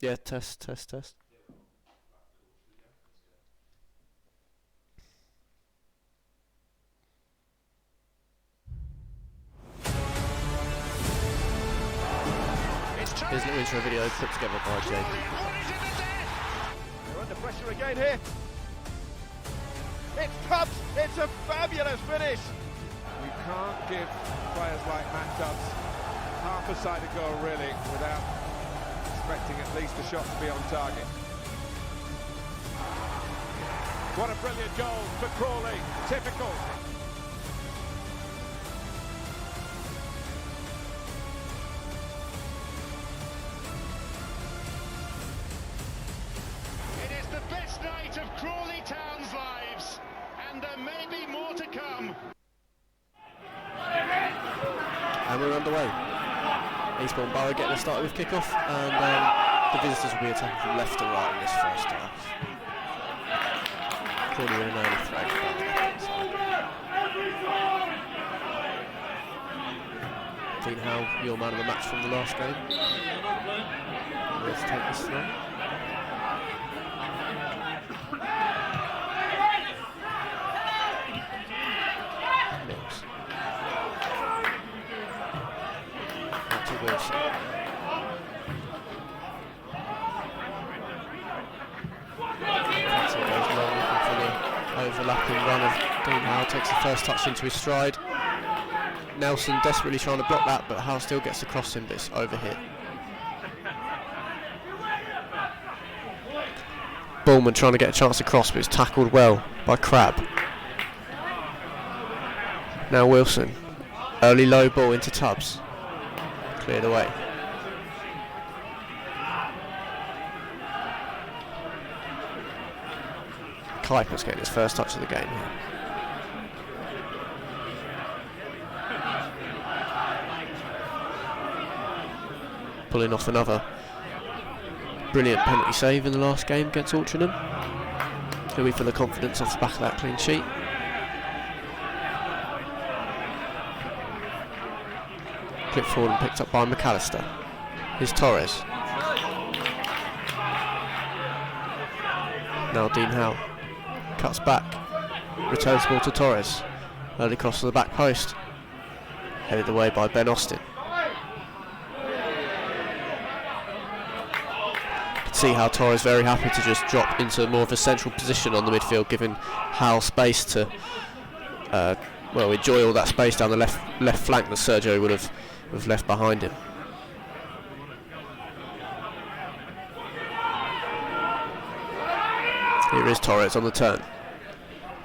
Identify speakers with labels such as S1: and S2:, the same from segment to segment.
S1: Yeah, test. Here's a little intro video put together by JP.
S2: They're under pressure again here. It's Tubbs. It's a fabulous finish.
S3: You can't give players like Matt Tubbs half a side of goal really without expecting at least a shot to be on target. What a brilliant goal for Crawley. Typical.
S4: It is the best night of Crawley Town's lives, and there may be more to come.
S1: And we're underway. Eastbourne Borough getting us started with kickoff, and the visitors will be attacking from left to right in this first half. Crawley with an early threat. Dean Howe, your man of the match from the last game. Let's take this through. Mills. Out to Wilson. Francis goes long, looking for the overlapping run of Dean Howe. Takes the first touch into his stride. Nelson desperately trying to block that, but Howe still gets across him, but it's overhit. Bullman trying to get a chance to cross, but it's tackled well by Crabb. Now Wilson. Early low ball into Tubbs. Cleared away. Kuiper's getting his first touch of the game here. Pulling off another brilliant penalty save in the last game against Altrincham. He'll be for the confidence off the back of that clean sheet. Clipped forward and picked up by McAllister. Here's Torres. Now Dean Howe cuts back, returns the ball to Torres. Early cross to the back post, headed away by Ben Austin. See how Torres very happy to just drop into more of a central position on the midfield, giving Howe space to enjoy all that space down the left flank that Sergio would have left behind him. Here is Torres on the turn,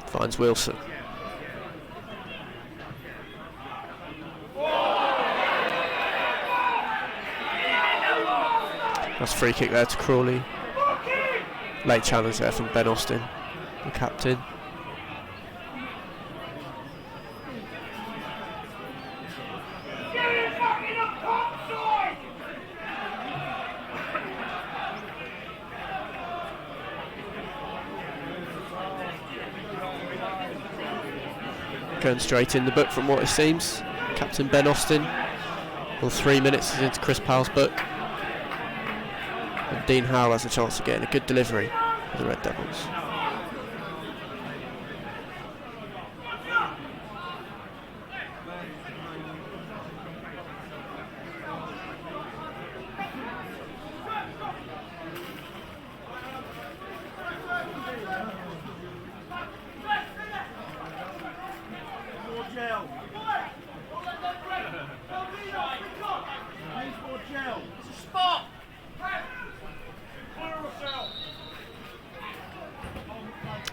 S1: finds Wilson. That's a free kick there to Crawley. Late challenge there from Ben Austin, the captain. Going straight in the book from what it seems. Captain Ben Austin. Well, 3 minutes into Chris Powell's book. And Dean Howe has a chance of getting a good delivery for the Red Devils.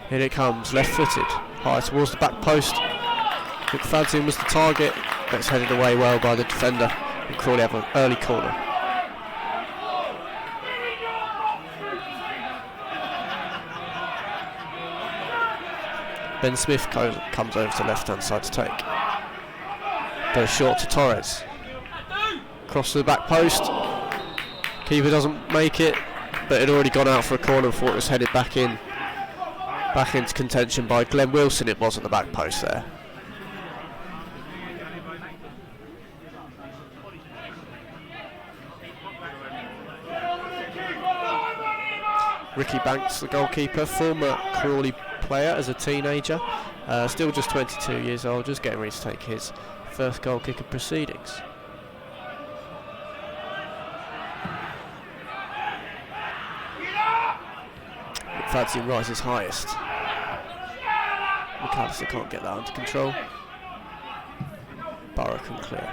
S1: Here it comes, left-footed, high towards the back post. McFadden was the target, but it's headed away well by the defender, and Crawley have an early corner. Ben Smith comes over to the left-hand side to take. Goes short to Torres. Cross to the back post. Keeper doesn't make it, but it had already gone out for a corner before it was headed back into contention by Glenn Wilson. It was at the back post there. Ricky Banks, the goalkeeper, former Crawley player as a teenager, still just 22 years old, just getting ready to take his first goal kick of proceedings. McFadzean rises highest. McAllister can't get that under control. Borough can clear.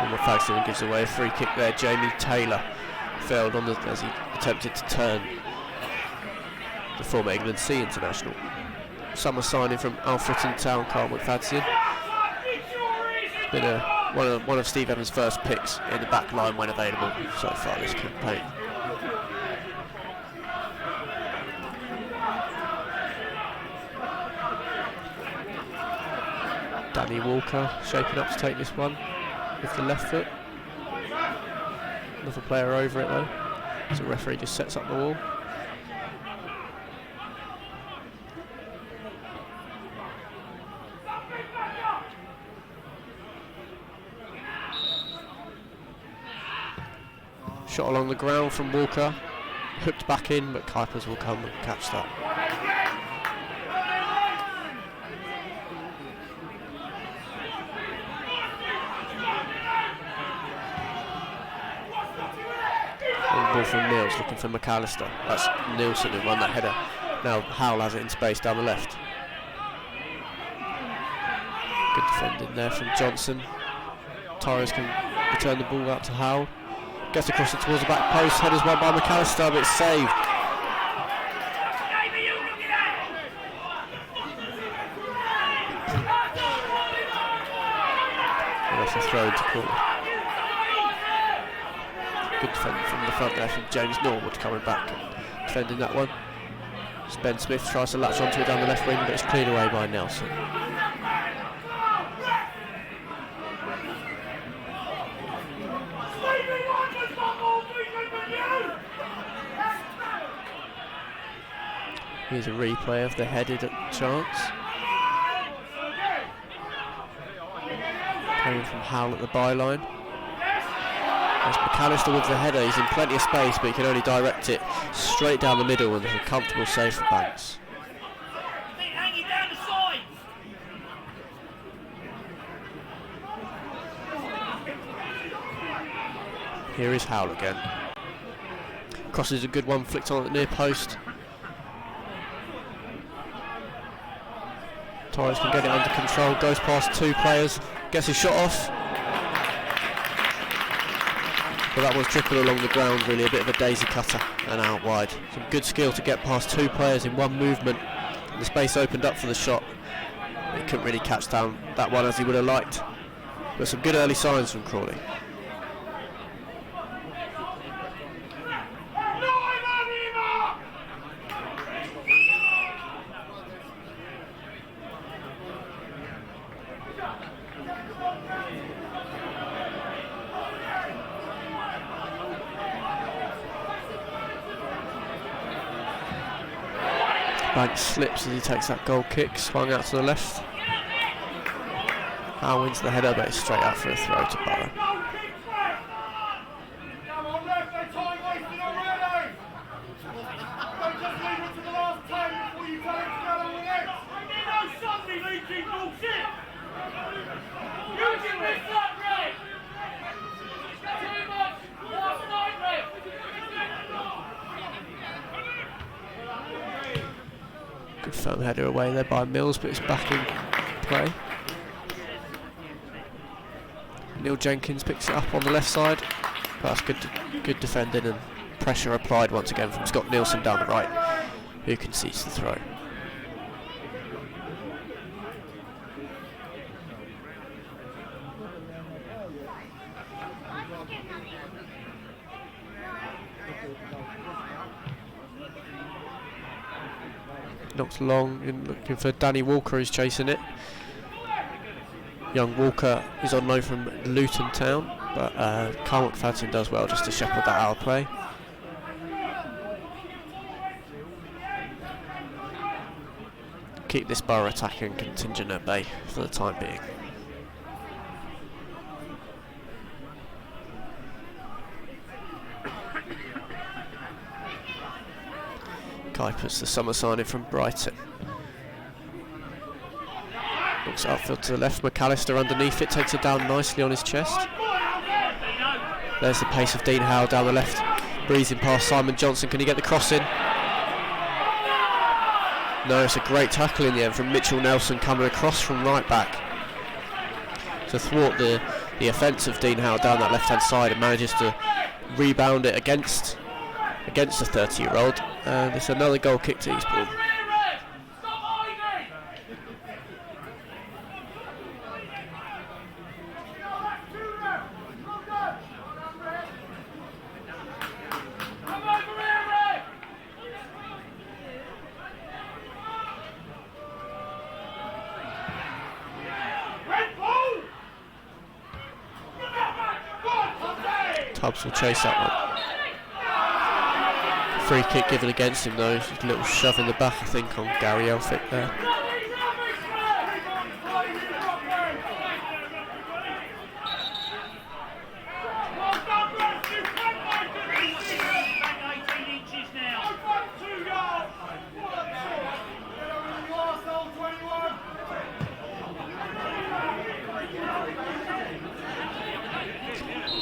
S1: McFadzean gives away a free kick there. Jamie Taylor failed on as he attempted to turn the former England C international. Summer signing from Alfreton Town, Carl McFadzean. Been one of Steve Evans' first picks in the back line when available so far this campaign. Danny Walker shaping up to take this one with the left foot. Another player over it though, so the referee just sets up the wall. Shot along the ground from Walker, hooked back in, but Kuipers will come and catch that. Ball from Niels, looking for McAllister. That's Nielsen who won that header. Now Howell has it in space down the left. Good defending there from Johnson. Torres can return the ball out to Howell. Gets across it towards the back post. Header's won by McAllister, but it's saved. And that's a throw into Crawley. Good defending from the front there from James Norwood coming back and defending that one. Ben Smith tries to latch onto it down the left wing, but it's cleared away by Nelson. Here's a replay of the headed chance. Coming from Howell at the byline. There's McAllister with the header. He's in plenty of space, but he can only direct it straight down the middle, and there's a comfortable save for Banks. Here is Howell again. Crosses a good one, flicked on at the near post. Torres can get it under control, goes past two players, gets his shot off. But that was dribbled along the ground, really a bit of a daisy cutter and out wide. Some good skill to get past two players in one movement. And the space opened up for the shot. He couldn't really catch down that one as he would have liked. But some good early signs from Crawley. Banks slips as he takes that goal kick, swung out to the left. Howell wins the header, but it's straight out for a throw to Borough. Good firm header away there by Mills, but it's back in play. Neil Jenkins picks it up on the left side. But that's good defending and pressure applied once again from Scott Nielsen down the right, who concedes the throw. Knocked long, looking for Danny Walker, who's chasing it. Young Walker is on loan from Luton Town, but Carl McFadzean does well just to shepherd that out of play. Keep this Borough attacking contingent at bay for the time being. Kuipers, the summer signing from Brighton. Looks outfield to the left, McAllister underneath it, takes it down nicely on his chest. There's the pace of Dean Howe down the left, breezing past Simon Johnson. Can he get the cross in? No, it's a great tackle in the end from Mitchell Nelson coming across from right back to thwart the offence of Dean Howe down that left hand side, and manages to rebound it against the 30-year-old, and it's another goal kick to Eastbourne. Tubbs will chase that one. Free kick given against him though, just a little shove in the back I think on Gary Elphick there.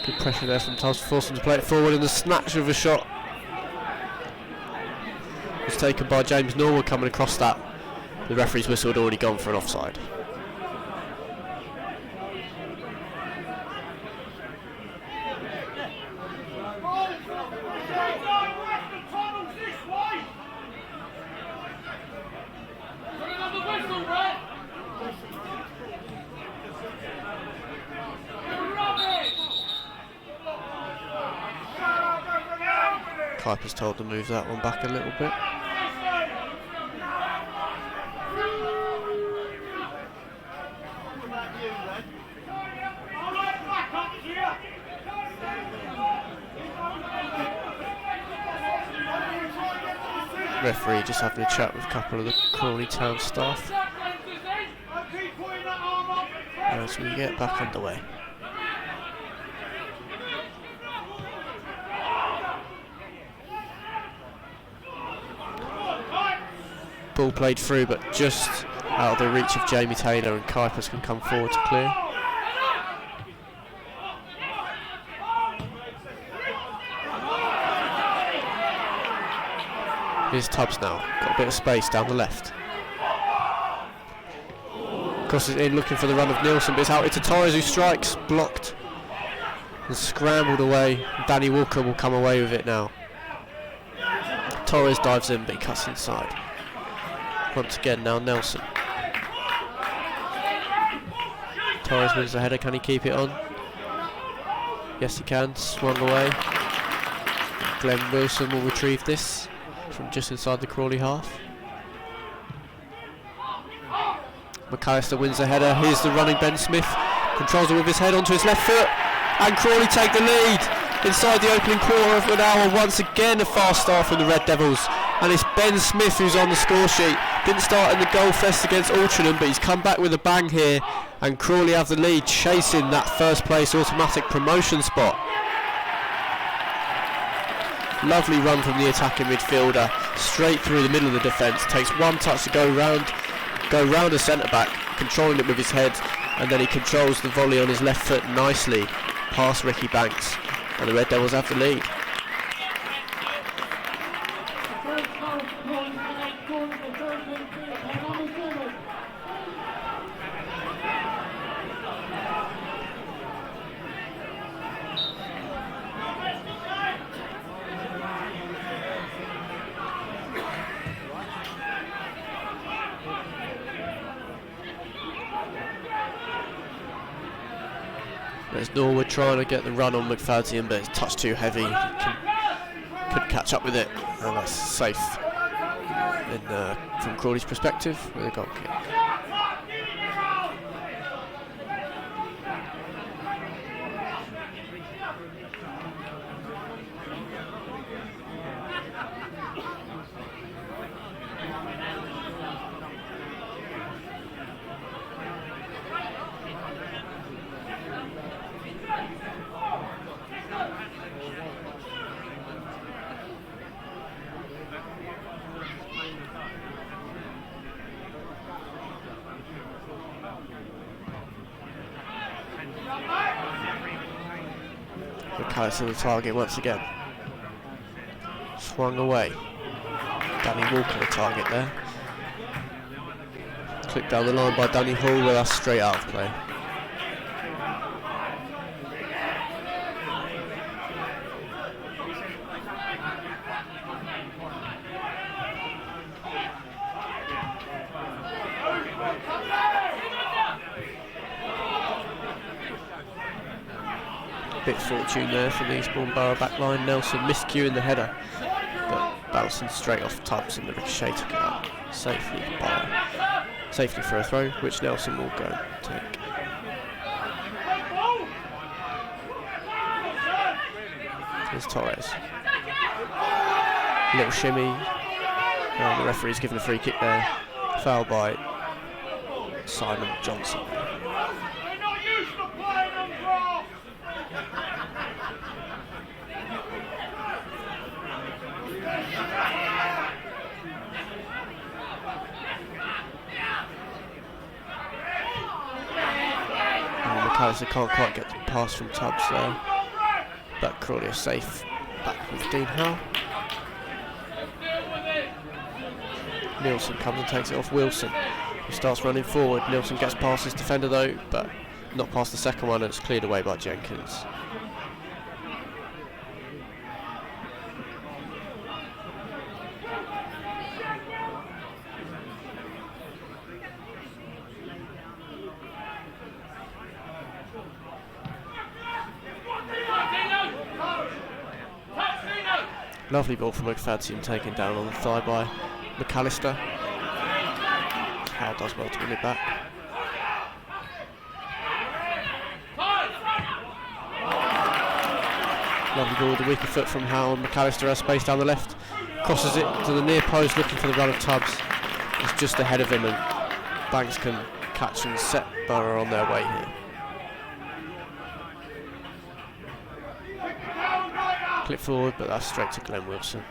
S1: Good pressure there from Tubbs, forced him to play it forward, and the snatch of a shot was taken by James Norwood coming across that. The referee's whistle had already gone for an offside. Kuipers told to move that one back a little bit. Referee just having a chat with a couple of the Crawley town staff as we get back underway. Ball played through, but just out of the reach of Jamie Taylor, and Kuipers can come forward to clear. Here's Tubbs now, got a bit of space down the left. Crosses in looking for the run of Nielsen, but it's out into Torres, who strikes, blocked and scrambled away. Danny Walker will come away with it now. Torres dives in, but he cuts inside. Once again now Nelson. Torres wins the header, can he keep it on? Yes he can, swung away. Glenn Wilson will retrieve this from just inside the Crawley half. McAllister wins the header, here's the running Ben Smith, controls it with his head onto his left foot, and Crawley take the lead inside the opening quarter of an hour. Once again a fast start from the Red Devils, and it's Ben Smith who's on the score sheet. Didn't start in the goal fest against Altrincham, but he's come back with a bang here, and Crawley have the lead, chasing that first place automatic promotion spot. Lovely run from the attacking midfielder, straight through the middle of the defence, takes one touch to go round a centre back, controlling it with his head, and then he controls the volley on his left foot nicely past Ricky Banks, and the Red Devils have the lead. There's Norwood trying to get the run on McFadzean, but it's a touch too heavy. Could catch up with it, and that's safe from Crawley's perspective with a goal kick. McAllister the target once again. Swung away. Danny Walker the target there. Clipped down the line by Danny Hall, with us straight out of play. Bit of fortune there for the Eastbourne Borough backline. Nelson miscuing the header, but bouncing straight off Tubbs, and the ricochet took it out safely for a throw, which Nelson will go and take. Here's Torres. Little shimmy. The referee's given a free kick there. Foul by Simon Johnson. McAllister can't quite get the pass from Tubbs there, but Crawley is safe back with Dean Howe. Nielsen comes and takes it off Wilson, who starts running forward. Nielsen gets past his defender though, but not past the second one, and it's cleared away by Jenkins. Lovely ball from McFadden, taken down on the thigh by McAllister. Howe does well to win it back. Lovely ball with the weaker foot from Howe, and McAllister has space down the left. Crosses it to the near post, looking for the run of Tubbs. He's just ahead of him, and Banks can catch and set Borough on their way here. Clip forward, but that's straight to Glenn Wilson.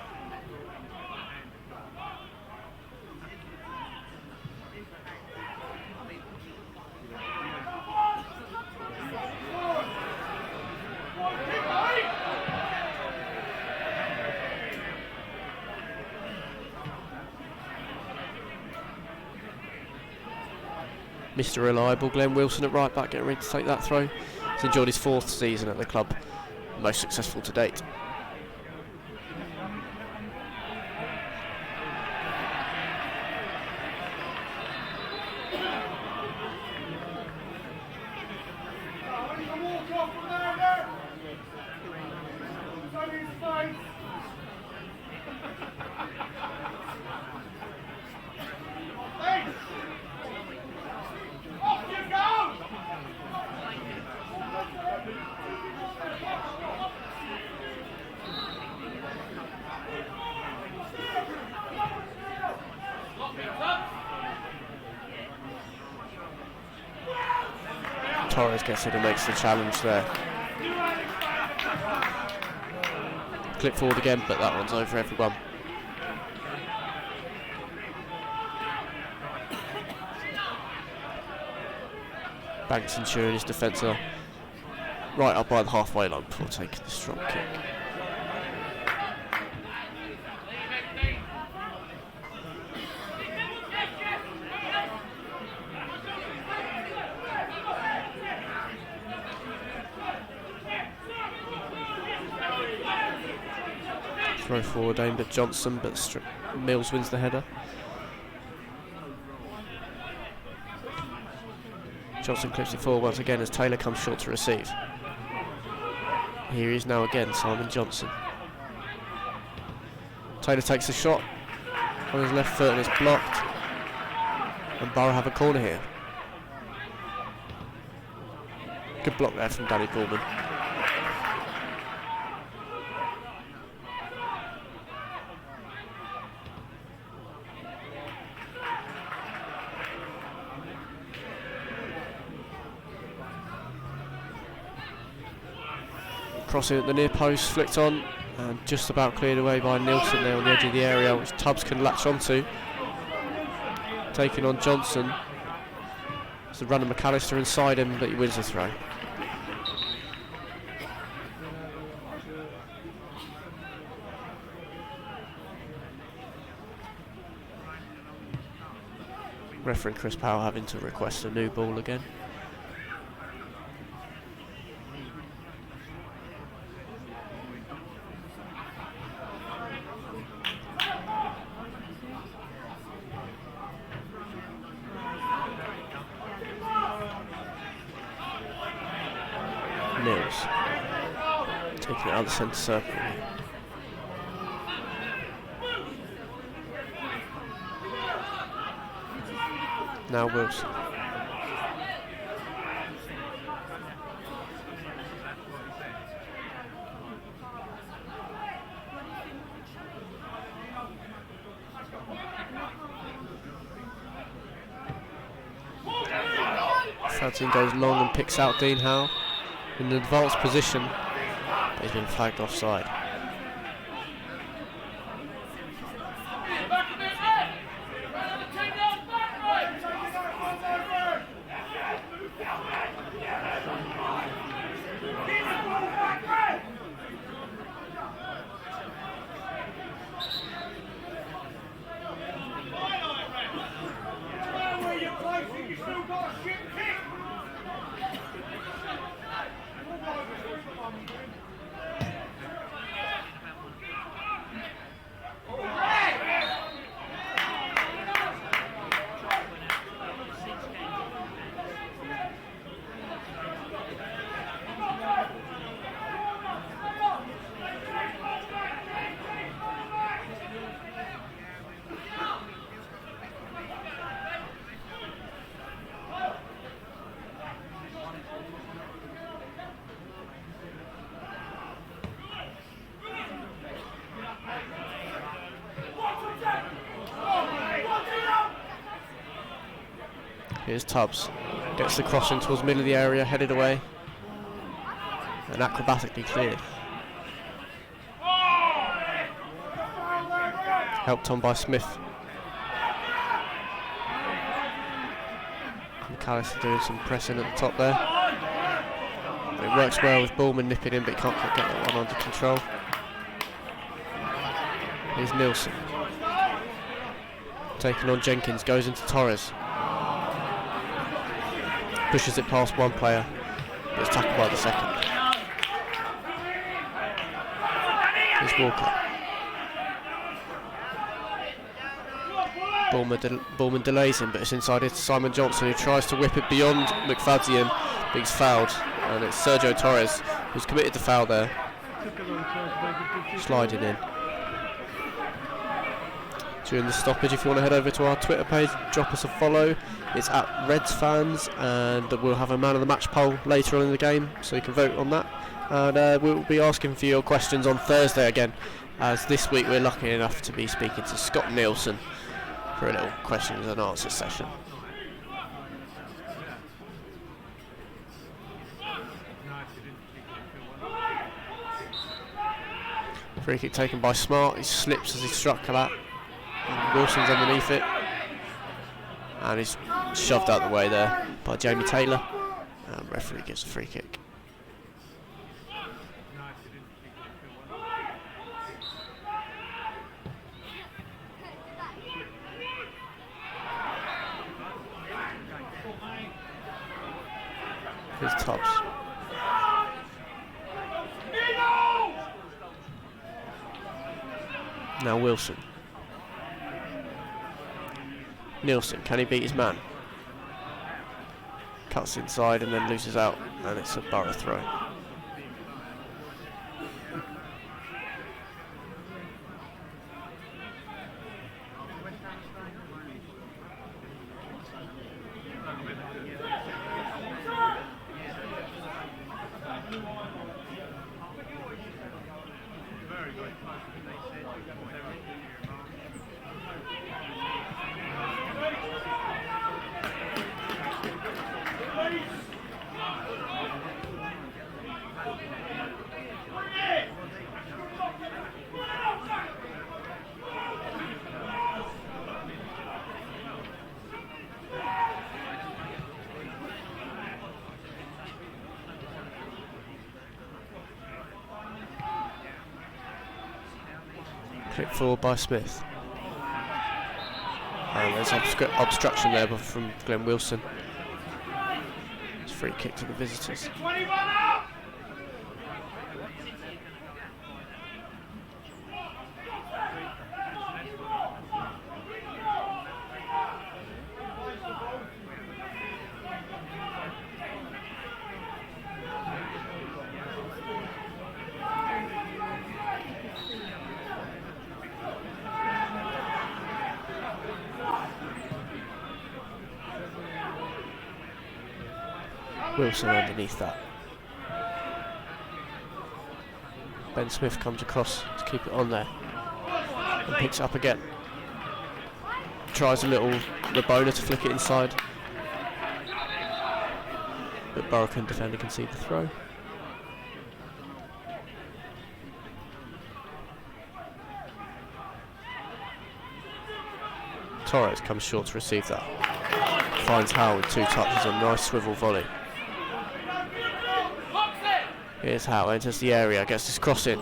S1: Mr. Reliable, Glenn Wilson at right back, getting ready to take that throw. He's enjoyed his 4th season at the club, most successful to date. Torres gets it and makes the challenge there. Clip forward again, but that one's over everyone. Banks ensuring his defence are right up by the halfway line before taking the strong kick. Throw forward aimed at Johnson, but Mills wins the header. Johnson clips it forward once again as Taylor comes short to receive. Here he is now again, Simon Johnson. Taylor takes a shot on his left foot and it's blocked. And Borough have a corner here. Good block there from Danny Gorman. Crossing at the near post, flicked on, and just about cleared away by Nielsen there on the edge of the area, which Tubbs can latch onto. Taking on Johnson. It's the run of McAllister inside him, but he wins the throw. Referee Chris Powell having to request a new ball again. Mills taking it out of the centre circle. Now Wilson. Fradson goes long and picks out Dean Howe in an advanced position, but he's been flagged offside. Here's Tubbs, gets the crossing towards the middle of the area, headed away, and acrobatically cleared. Helped on by Smith. McAllister doing some pressing at the top there. It works well with Bullman nipping in, but he can't quite get that one under control. Here's Nielsen. Taking on Jenkins, goes into Torres. Pushes it past one player, but it's tackled by the second. Here's Walker. Bullman delays him, but it's inside it to Simon Johnson, who tries to whip it beyond McFadzean, but he's fouled, and it's Sergio Torres who's committed the foul there. Sliding in. During the stoppage, if you want to head over to our Twitter page, drop us a follow. It's at Reds Fans, and we'll have a man of the match poll later on in the game, so you can vote on that. And we'll be asking for your questions on Thursday again, as this week we're lucky enough to be speaking to Scott Nielsen for a little questions and answers session. Free kick taken by Smart. He slips as he struck that. Wilson's underneath it, and he's shoved out the way there by Jamie Taylor, and referee gives a free kick. Here's Tubbs. Now Wilson. Nielsen, can he beat his man? Cuts inside and then loses out, and it's a Borough throw. Click forward by Smith. And there's obstruction there from Glenn Wilson. It's a free kick to the visitors. Wilson underneath that. Ben Smith comes across to keep it on there and picks it up again. Tries a little Rabona to flick it inside, but Burrican defender concede the throw. Torres comes short to receive that. Finds Howe with 2 touches, a nice swivel volley. Here's Howe, enters the area, gets this cross in.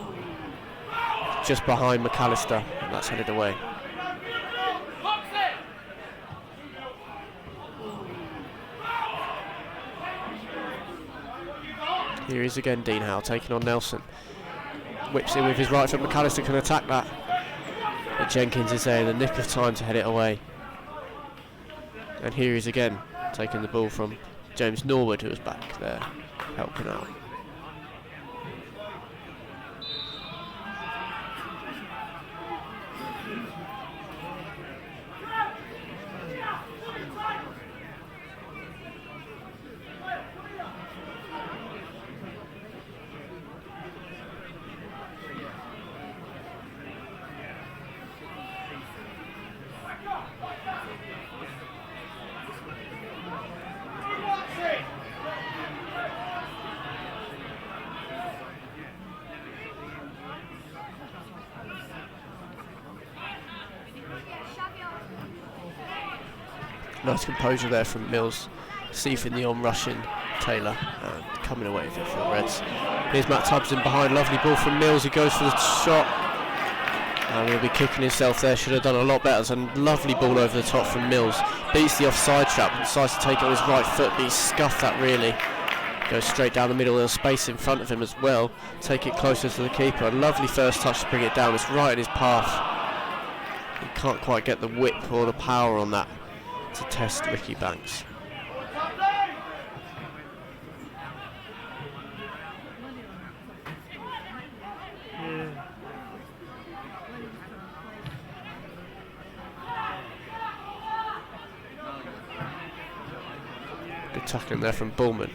S1: Just behind McAllister, and that's headed away. Here he is again, Dean Howe, taking on Nelson. Whips in with his right foot, McAllister can attack that. But Jenkins is there in the nick of time to head it away. And here he is again, taking the ball from James Norwood, who was back there, helping out. Nice composure there from Mills, seething the on-rushing Taylor and coming away with it for the Reds. Here's Matt Tubbs in behind, lovely ball from Mills, he goes for the shot and he'll be kicking himself there, should have done a lot better. It's a lovely ball over the top from Mills, beats the offside trap and decides to take it on his right foot, but he's scuffed that really. Goes straight down the middle, there's space in front of him as well, take it closer to the keeper. A lovely first touch to bring it down, it's right in his path. He can't quite get the whip or the power on that to test Ricky Banks. Good tackling there from Bullman.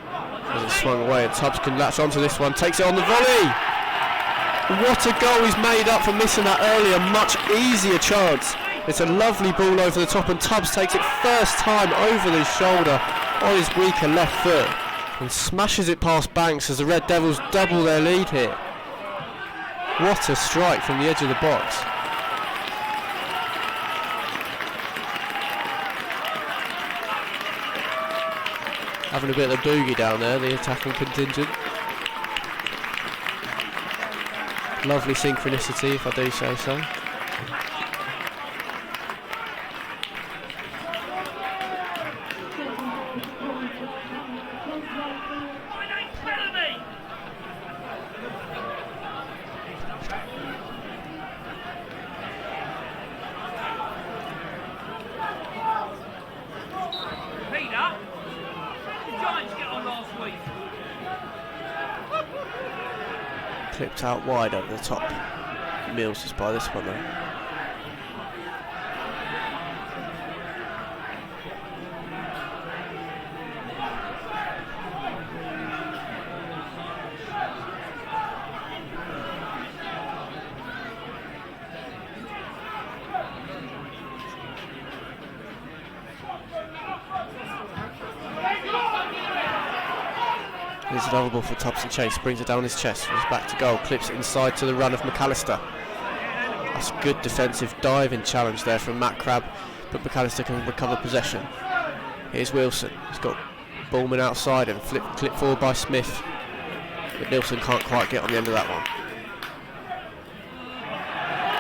S1: As it swung away, and Tubbs can latch onto this one, takes it on the volley! What a goal he's made up for missing that earlier, much easier chance. It's a lovely ball over the top and Tubbs takes it first time over his shoulder on his weaker left foot and smashes it past Banks as the Red Devils double their lead here. What a strike from the edge of the box. Having a bit of a boogie down there, the attacking contingent. Lovely synchronicity, if I do say so. Clipped out wide over the top. Mills is by this one though. Here's another ball for Thompson Chase, brings it down his chest, he's back to goal, clips it inside to the run of McAllister. That's a good defensive diving challenge there from Matt Crabb, but McAllister can recover possession. Here's Wilson, he's got Bullman outside and clipped forward by Smith, but Nilsson can't quite get on the end of that one.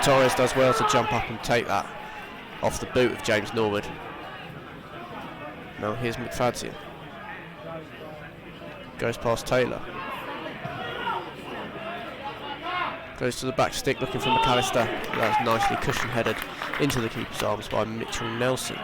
S1: Torres does well to jump up and take that. off the boot of James Norwood. Now here's McFadzean. Goes past Taylor. Goes to the back stick looking for McAllister. That's nicely cushion headed into the keeper's arms by Mitchell Nelson.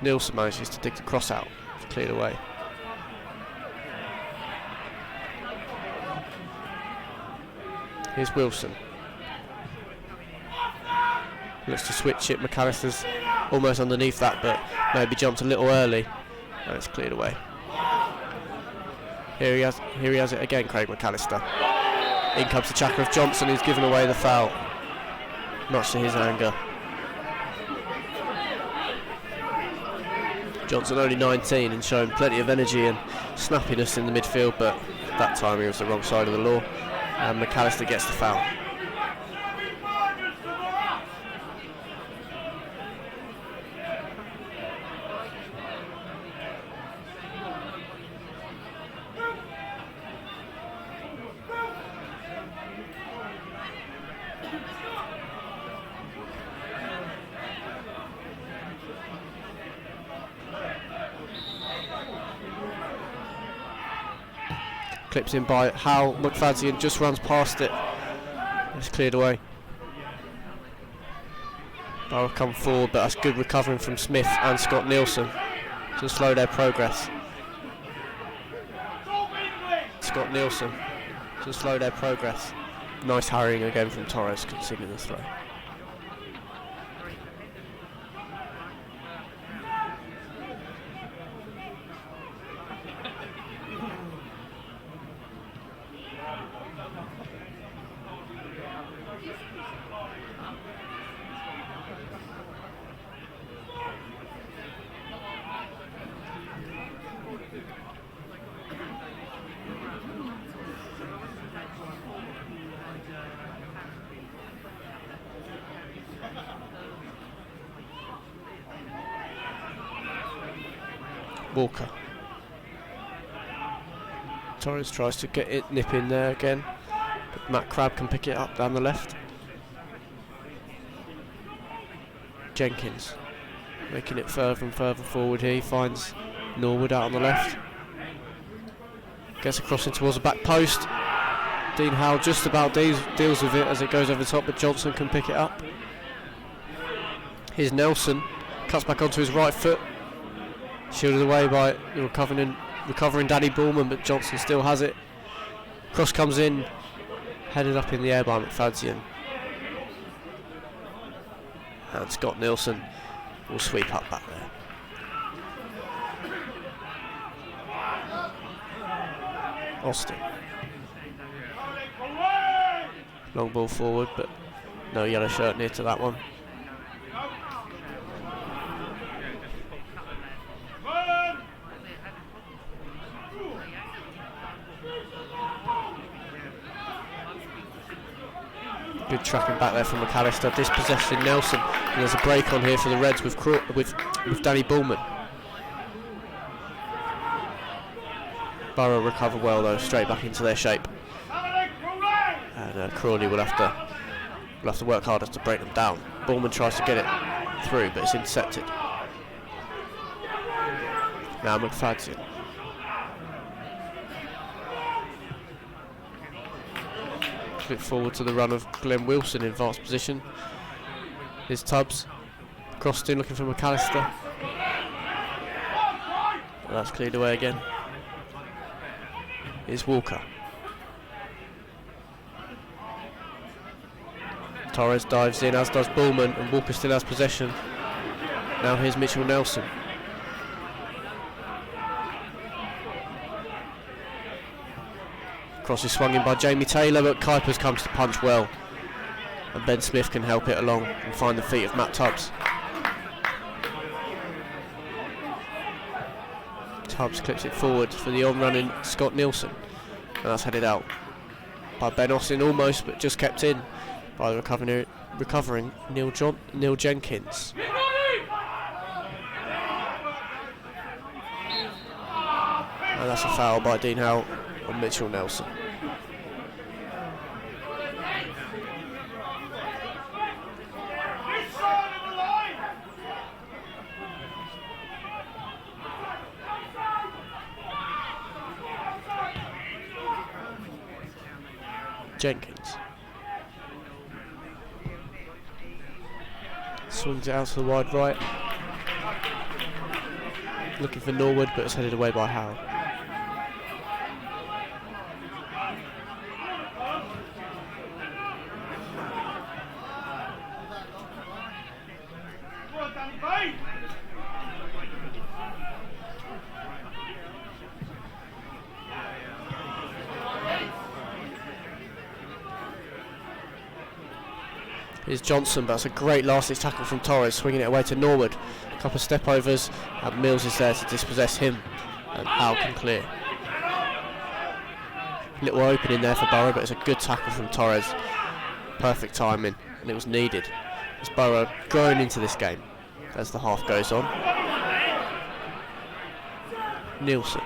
S1: Nielsen manages to dig the cross out. It's cleared away. Here's Wilson. Looks to switch it. McAllister's almost underneath that, but maybe jumped a little early. And it's cleared away. Here he has it again, Craig McAllister. In comes the chacker of Johnson, who's given away the foul. Much to his anger. Johnson only 19 and showing plenty of energy and snappiness in the midfield, but that time he was the wrong side of the law, and McAllister gets the foul. Clips in by Hal. McFadzean just runs past it. It's cleared away. Borough come forward, but that's good recovering from Smith and Scott Nielsen to slow their progress. Scott Nielsen to slow their progress. Nice harrying again from Torres, conceding the throw. Walker. Torres tries to get it, nip in there again, but Matt Crabb can pick it up down the left. Jenkins making it further and further forward here. He finds Norwood out on the left. Gets a crossing towards the back post. Dean Howell just about deals with it as it goes over the top, but Johnson can pick it up. Here's Nelson, cuts back onto his right foot. Shielded away by the recovering Danny Bullman, but Johnson still has it. Cross comes in, headed up in the air by McFadzean. And Scott Nielsen will sweep up back there. Austin. Long ball forward, but no yellow shirt near to that one. Good tracking back there from McAllister, dispossessing Nelson, and there's a break on here for the Reds with Danny Bullman. Borough recover well though, straight back into their shape, and Crawley will have to work harder to break them down. Bullman tries to get it through, but it's intercepted. Now McFadzean. Flip forward to the run of Glenn Wilson in advanced position. Here's Tubbs. Crossed in looking for McAllister. And that's cleared away again. Here's Walker. Torres dives in, as does Bullman, and Walker still has possession. Now here's Mitchell Nelson. Cross is swung in by Jamie Taylor, but Kuipers comes to punch well. And Ben Smith can help it along and find the feet of Matt Tubbs. Tubbs clips it forward for the on-running Scott Nielsen. And that's headed out by Ben Austin almost, but just kept in by the recovering Neil Jenkins. And that's a foul by Dean Howe on Mitchell Nelson. Jenkins swings it out to the wide right, looking for Norwood, but it's headed away by Howe. Here's Johnson, but that's a great last-ditch tackle from Torres, swinging it away to Norwood. A couple of step-overs, and Mills is there to dispossess him, and Howe can clear. Little opening there for Borough, but it's a good tackle from Torres. Perfect timing, and it was needed. As Borough growing into this game as the half goes on. Nielsen.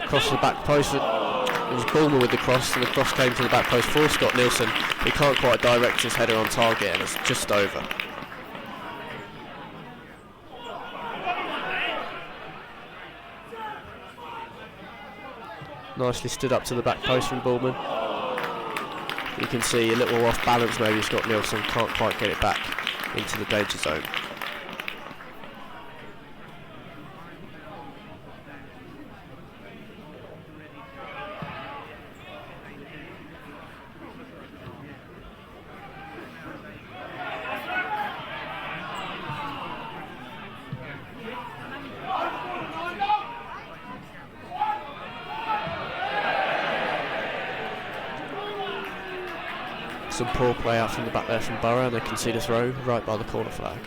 S1: Across the back post. It was Bulmer with the cross, and the cross came to the back post for Scott Nielsen. He can't quite direct his header on target, and it's just over. Nicely stood up to the back post from Bulmer. You can see a little off balance maybe. Scott Nielsen can't quite get it back into the danger zone. Some poor play out from the back there from Borough, and they concede a throw right by the corner flag.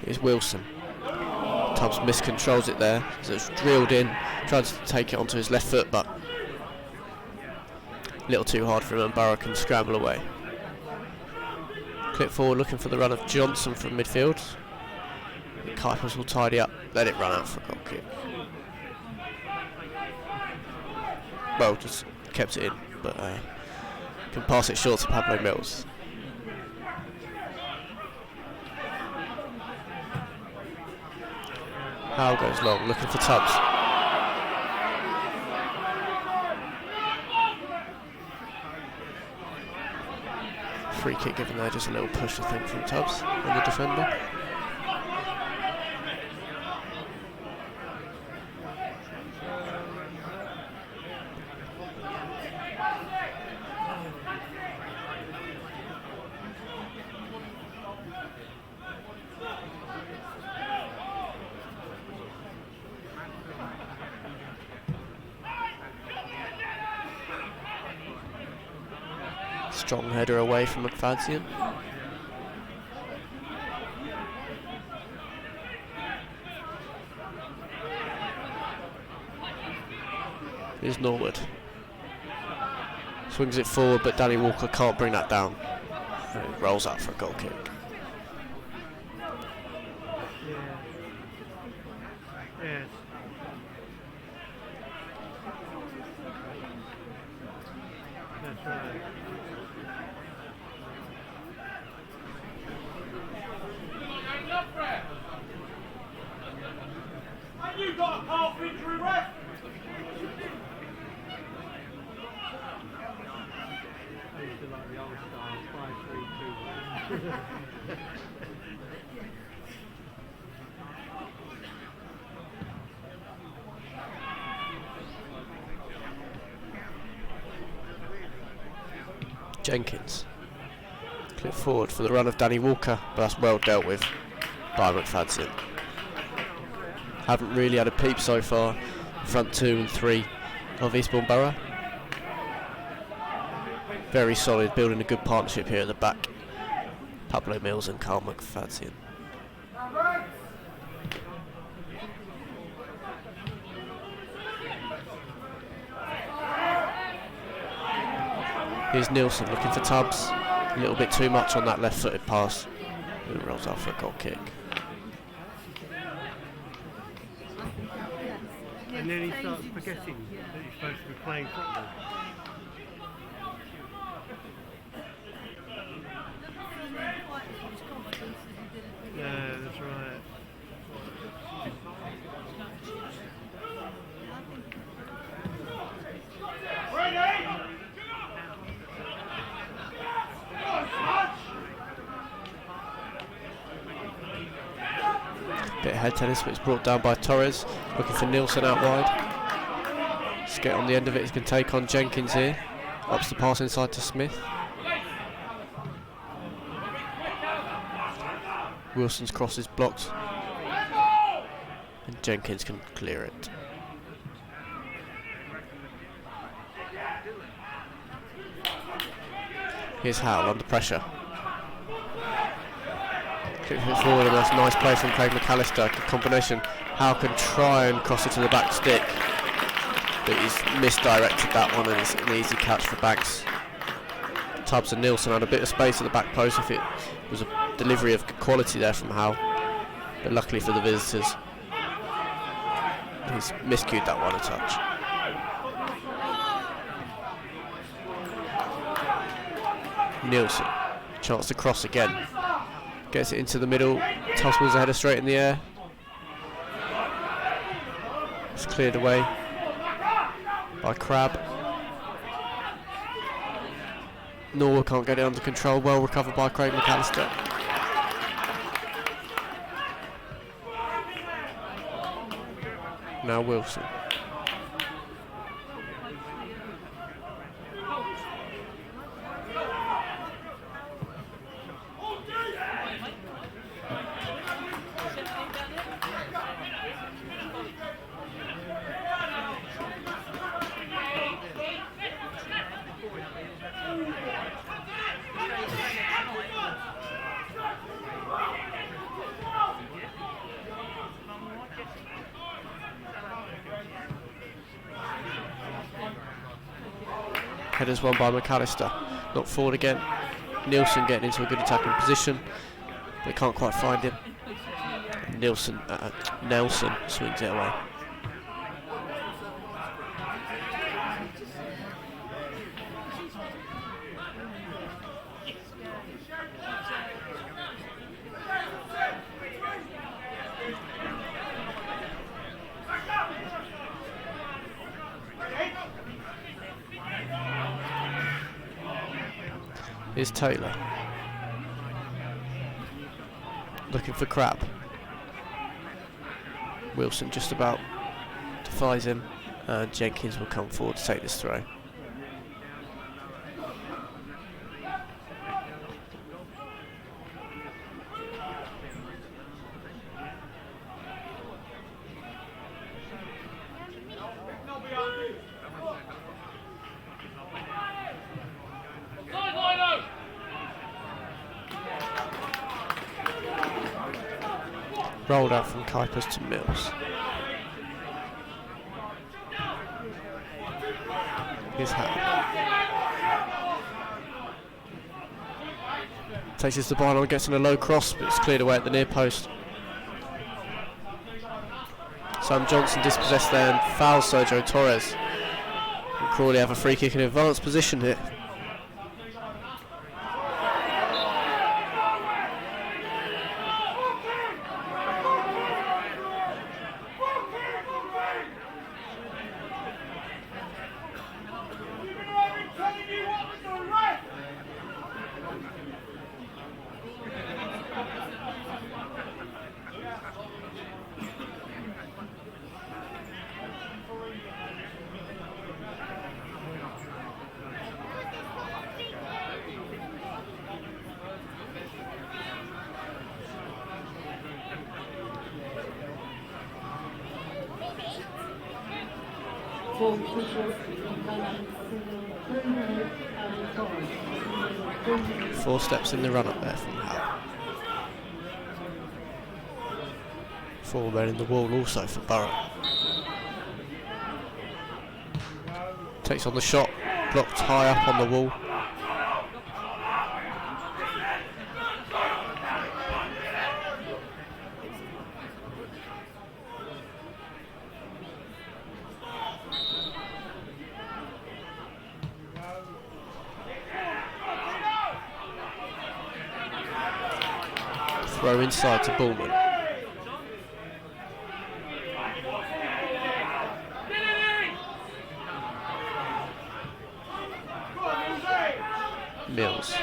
S1: Here's Wilson. Tubbs miscontrols it there, so it's drilled in, tries to take it onto his left foot, but a little too hard for him, and Borough can scramble away. Clip forward looking for the run of Johnson from midfield. Kuipers will tidy up, let it run out for a goal kick. Well, just kept it in, but can pass it short to Pablo Mills. Howe goes long, looking for Tubbs. Free kick given there, just a little push I think from Tubbs on the defender. Strong header away from McFadzean. Here's Norwood. Swings it forward, but Danny Walker can't bring that down. And it rolls out for a goal kick.
S5: Yes. That's right.
S2: And you got a half injury ref.
S5: I used to like the old style, 5-3-2.
S1: Jenkins. Clip forward for the run of Danny Walker, but that's well dealt with by McFadzean. Haven't really had a peep so far. Front 2 and 3 of Eastbourne Borough. Very solid, building a good partnership here at the back. Pablo Mills and Carl McFadzean. Here's Nielsen looking for Tubbs. A little bit too much on that left-footed pass. And it rolls out for a goal kick.
S5: And then he starts forgetting that he's supposed to be playing football. Yeah, that's right.
S1: Bit of head tennis, but it's brought down by Torres. Looking for Nielsen out wide. Let's get on the end of it. He's going to take on Jenkins here. Ups the pass inside to Smith. Wilson's cross is blocked. And Jenkins can clear it. Here's Howell under pressure. Kicks it forward, and that's a nice play from Craig McAllister. Good combination. Howell can try and cross it to the back stick, but he's misdirected that one, and it's an easy catch for Banks. Tubbs and Nielsen had a bit of space at the back post if it was a delivery of good quality there from Howell, but luckily for the visitors, he's miscued that one a touch. Nielsen, chance to cross again. Gets it into the middle. Tubbs was a header straight in the air. It's cleared away by Crabb. Norwell can't get it under control. Well recovered by Craig McAllister. Now Wilson. Headers won by McAllister. Not forward again. Nielsen getting into a good attacking position. They can't quite find him. Nelson swings it away. Here's Taylor. Looking for Crabb. Wilson just about defies him, and Jenkins will come forward to take this throw. Rolled out from Kuipers to Mills. Here's Howell. Places the ball on, gets in a low cross, but it's cleared away at the near post. Sam Johnson dispossessed there and fouls Sergio Torres. And Crawley have a free kick in advanced position here. Four steps in the run up there from Howe. Four men in the wall also for Borough. Takes on the shot, blocked high up on the wall. Throw inside to Bullman. Mills.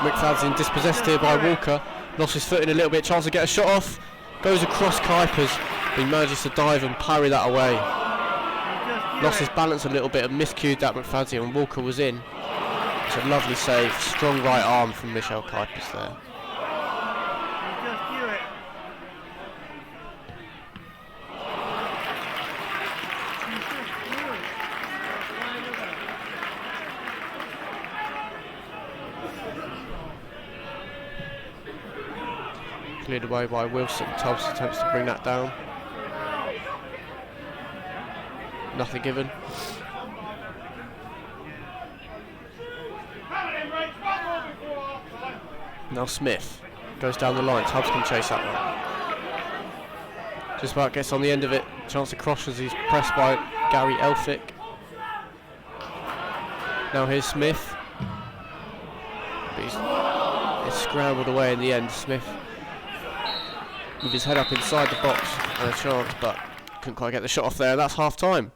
S1: McFadden dispossessed here by Walker. Lost his footing a little bit, tries to get a shot off. Goes across Kuipers. He manages to dive and parry that away. Lost his balance a little bit and miscued that McFadden, and Walker was in. It's a lovely save. Strong right arm from Michel Kuipers there. Cleared away by Wilson. Tubbs attempts to bring that down. Nothing given. Now Smith goes down the line. Tubbs can chase that one. Just about gets on the end of it. Chance to cross as he's pressed by Gary Elphick. Now here's Smith. But he's scrambled away in the end. Smith with his head up inside the box and a chance, but couldn't quite get the shot off there. That's half time.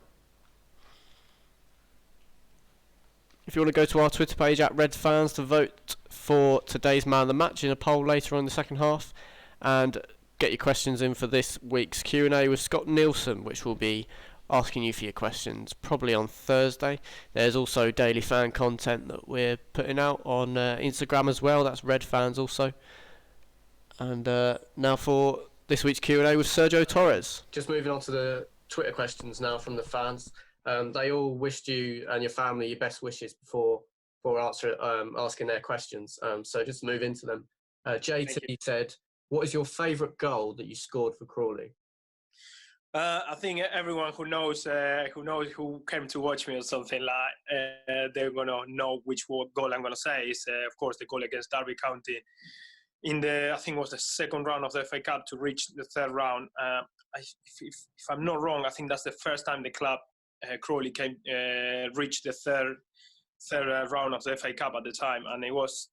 S1: If you want to go to our Twitter page at RedFans to vote for today's man of the match in a poll later on in the second half, and get your questions in for this week's Q&A with Scott Nielsen, which will be asking you for your questions probably on Thursday. There's also daily fan content that we're putting out on Instagram as well. That's RedFans also. And now for this week's Q&A with Sergio Torres. Just moving on to the Twitter questions now from the fans. They all wished you and your family your best wishes before asking their questions. So just move into them. JT said, what is your favourite goal that you scored for Crawley?
S6: I think everyone who who came to watch me or something like, they're gonna know which goal I'm gonna say. Is of course the goal against Derby County in I think it was the second round of the FA Cup to reach the third round. If I'm not wrong, I think that's the first time the club Crawley reached the third round of the FA Cup at the time, and it was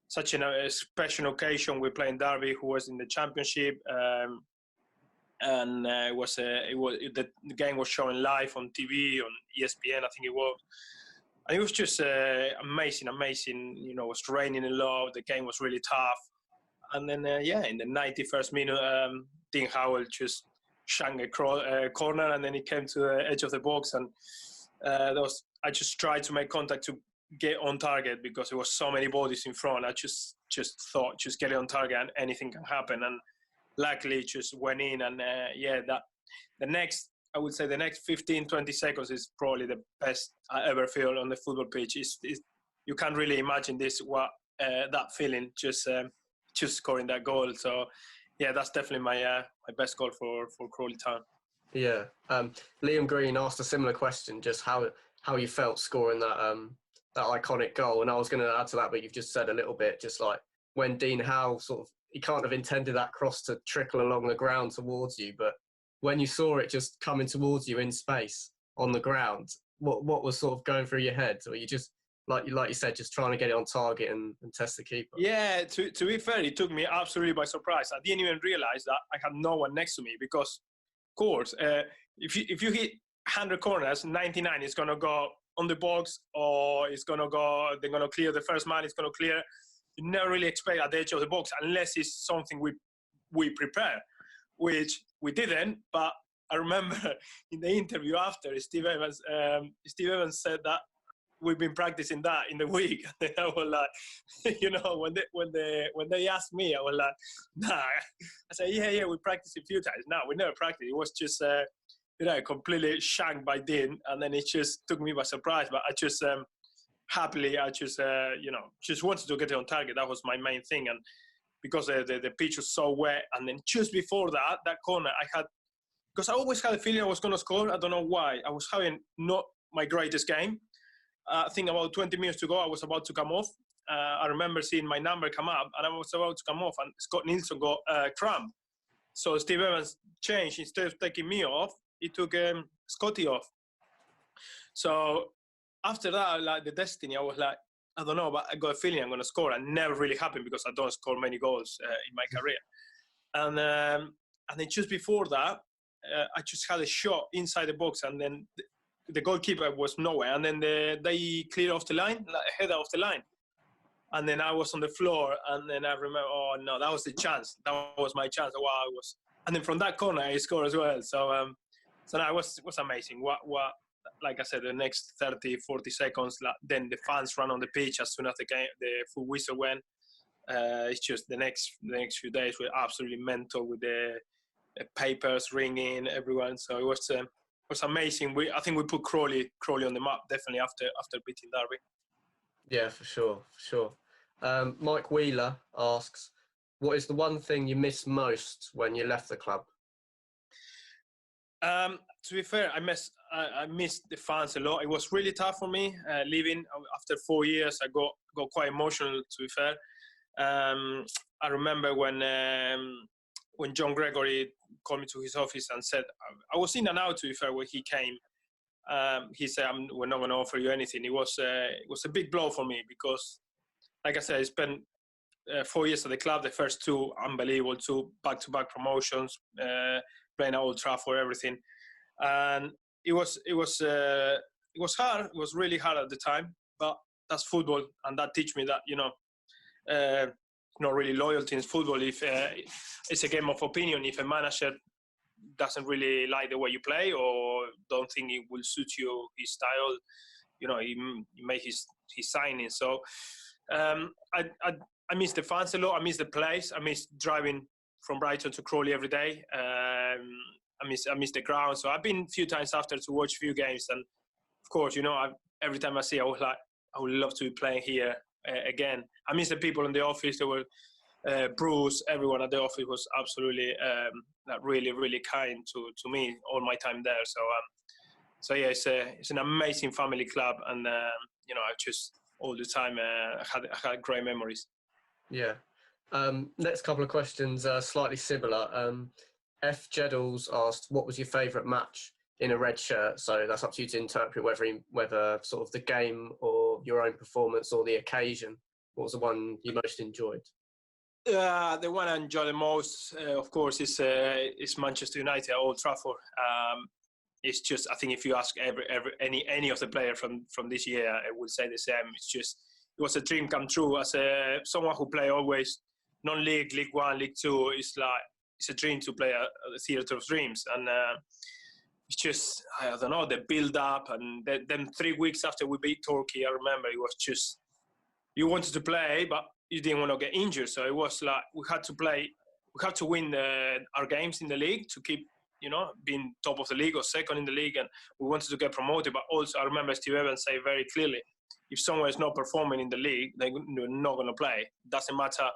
S6: such a special occasion. We're playing Derby, who was in the Championship, and the game was shown live on TV on ESPN, I think it was. And it was just amazing. You know, it was raining a lot. The game was really tough. And then, in the 91st minute, Dean Howell just shanked a corner, and then he came to the edge of the box. And I just tried to make contact to get on target because there was so many bodies in front. I just thought, just get it on target and anything can happen. And luckily, it just went in. And the next 15, 20 seconds is probably the best I ever feel on the football pitch. It's you can't really imagine that feeling just scoring that goal. So yeah, that's definitely my best goal for Crawley Town.
S1: Yeah. Liam Green asked a similar question, just how you felt scoring that iconic goal. And I was going to add to that, but you've just said a little bit, just like when Dean Howe he can't have intended that cross to trickle along the ground towards you, but when you saw it just coming towards you in space on the ground, what was sort of going through your head? Or you just, like you said, just trying to get it on target and test the keeper?
S6: Yeah, to be fair, it took me absolutely by surprise. I didn't even realize that I had no one next to me because, of course, if you hit 100 corners, 99 is going to go on the box, or it's going to go, they're going to clear the first man, it's going to clear. You never really expect at the edge of the box unless it's something we prepare, which we didn't. But I remember in the interview after, Steve Evans said that we've been practicing that in the week. And I was like, when they asked me, I was like, nah. I said, yeah, we practiced a few times. No, we never practiced. It was just, completely shanked by Dean, and then it just took me by surprise. But I just happily, just wanted to get it on target. That was my main thing, and because the pitch was so wet, and then just before that corner, because I always had a feeling I was going to score. I don't know why. I was having not my greatest game. I think about 20 minutes to go, I was about to come off. I remember seeing my number come up, and I was about to come off, and Scott Nielsen got cramp. So Steve Evans changed. Instead of taking me off, he took Scotty off. So after that, like the destiny, I was like, I don't know, but I got a feeling I'm going to score. And never really happened because I don't score many goals in my career. And then just before that, I just had a shot inside the box, and then the goalkeeper was nowhere. And then they cleared off the line, like header off the line. And then I was on the floor, and then I remember, oh no, that was the chance. That was my chance. Wow, I was. And then from that corner, I scored as well. So that was amazing. What like I said, the next 30, 40 seconds, then the fans ran on the pitch as soon as the full whistle went. It's just the next few days were absolutely mental with the papers ringing, everyone. So it was amazing. I think we put Crawley on the map definitely after beating Derby. Yeah, for sure. Mike Wheeler asks, what is the one thing you miss most when you left the club? To be fair, I missed the fans a lot. It was really tough for me leaving. After 4 years, I got quite emotional, to be fair. I remember when John Gregory called me to his office and said, I was in and out, to be fair, when he came. He said, we're not going to offer you anything. It was a big blow for me because, like I said, I spent 4 years at the club, the first 2 unbelievable, 2 back-to-back promotions, playing at Old Trafford, everything. And it was hard. It was really hard at the time, but that's football, and that teach me that, not really loyalty in football. If it's a game of opinion, if a manager doesn't really like the way you play or don't think it will suit you, his style, he make his signing. So I miss the fans a lot. I miss the place. I miss driving from Brighton to Crawley every day. I miss the ground. So I've been a few times after to watch a few games, and of course, every time I see, I was like, I would love to be playing here again. I miss the people in the office. There were Bruce, everyone at the office was absolutely really, really kind to me all my time there. So yeah, it's an amazing family club, and I just all the time I had great memories. Yeah. Next couple of questions slightly similar. F. Jeddles asked, what was your favourite match in a red shirt? So that's up to you to interpret whether sort of the game or your own performance or the occasion. What was the one you most enjoyed? The one I enjoy the most, of course, is Manchester United at Old Trafford. It's just, I think if you ask any of the players from this year, I would say the same. It was a dream come true. As someone who play always non-league, League One, League Two, it's a dream to play at the Theatre of Dreams. And it's just, I don't know, the build-up, and then 3 weeks after we beat Turkey, I remember it was just, you wanted to play, but you didn't want to get injured. So it was like we had to win our games in the league to keep, being top of the league or second in the league, and we wanted to get promoted. But also, I remember Steve Evans say very clearly, if someone is not performing in the league, they're not going to play. Doesn't matter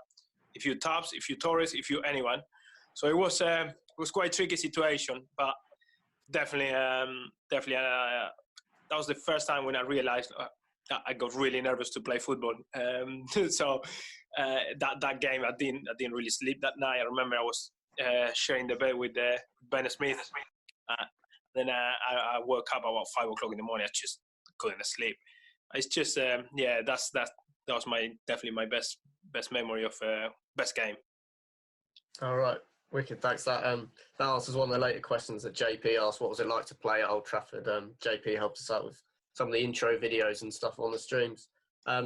S6: if you Tubbs, if you Torres, if you anyone. So it was quite a tricky situation, but definitely that was the first time when I realized that I got really nervous to play football. So that game, I didn't really sleep that night. I remember I was sharing the bed with Ben Smith. Then I woke up about 5 o'clock in the morning. I just couldn't sleep. It's just that was definitely my best memory of best game.
S1: All right, wicked. Thanks. That answers one of the later questions that JP asked. What was it like to play at Old Trafford? JP helped us out with some of the intro videos and stuff on the streams.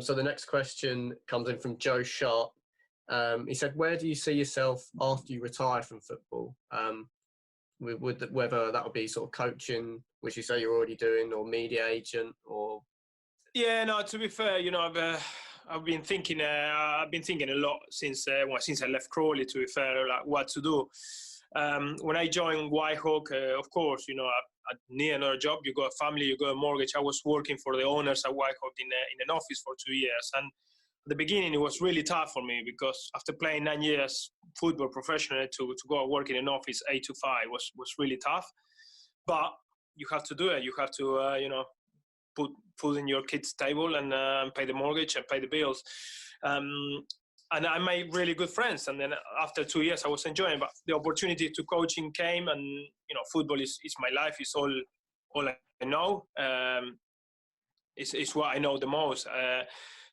S1: So the next question comes in from Joe Sharp. He said, "Where do you see yourself after you retire from football? Whether that would be sort of coaching, which you say you're already doing, or media agent, or..."
S6: Yeah, no. To be fair, I've been thinking a lot since I left Crawley. To be fair, like what to do. When I joined Whitehawk, of course, I need another job. You got a family, you got a mortgage. I was working for the owners at Whitehawk in an office for 2 years, and at the beginning it was really tough for me because after playing 9 years football professionally to go and work in an office 8 to 5 was really tough. But you have to do it. You have to put food in your kids' table and pay the mortgage and pay the bills. And I made really good friends. And then after 2 years, I was enjoying. But the opportunity to coaching came, and football is my life. It's all I know. It's what I know the most.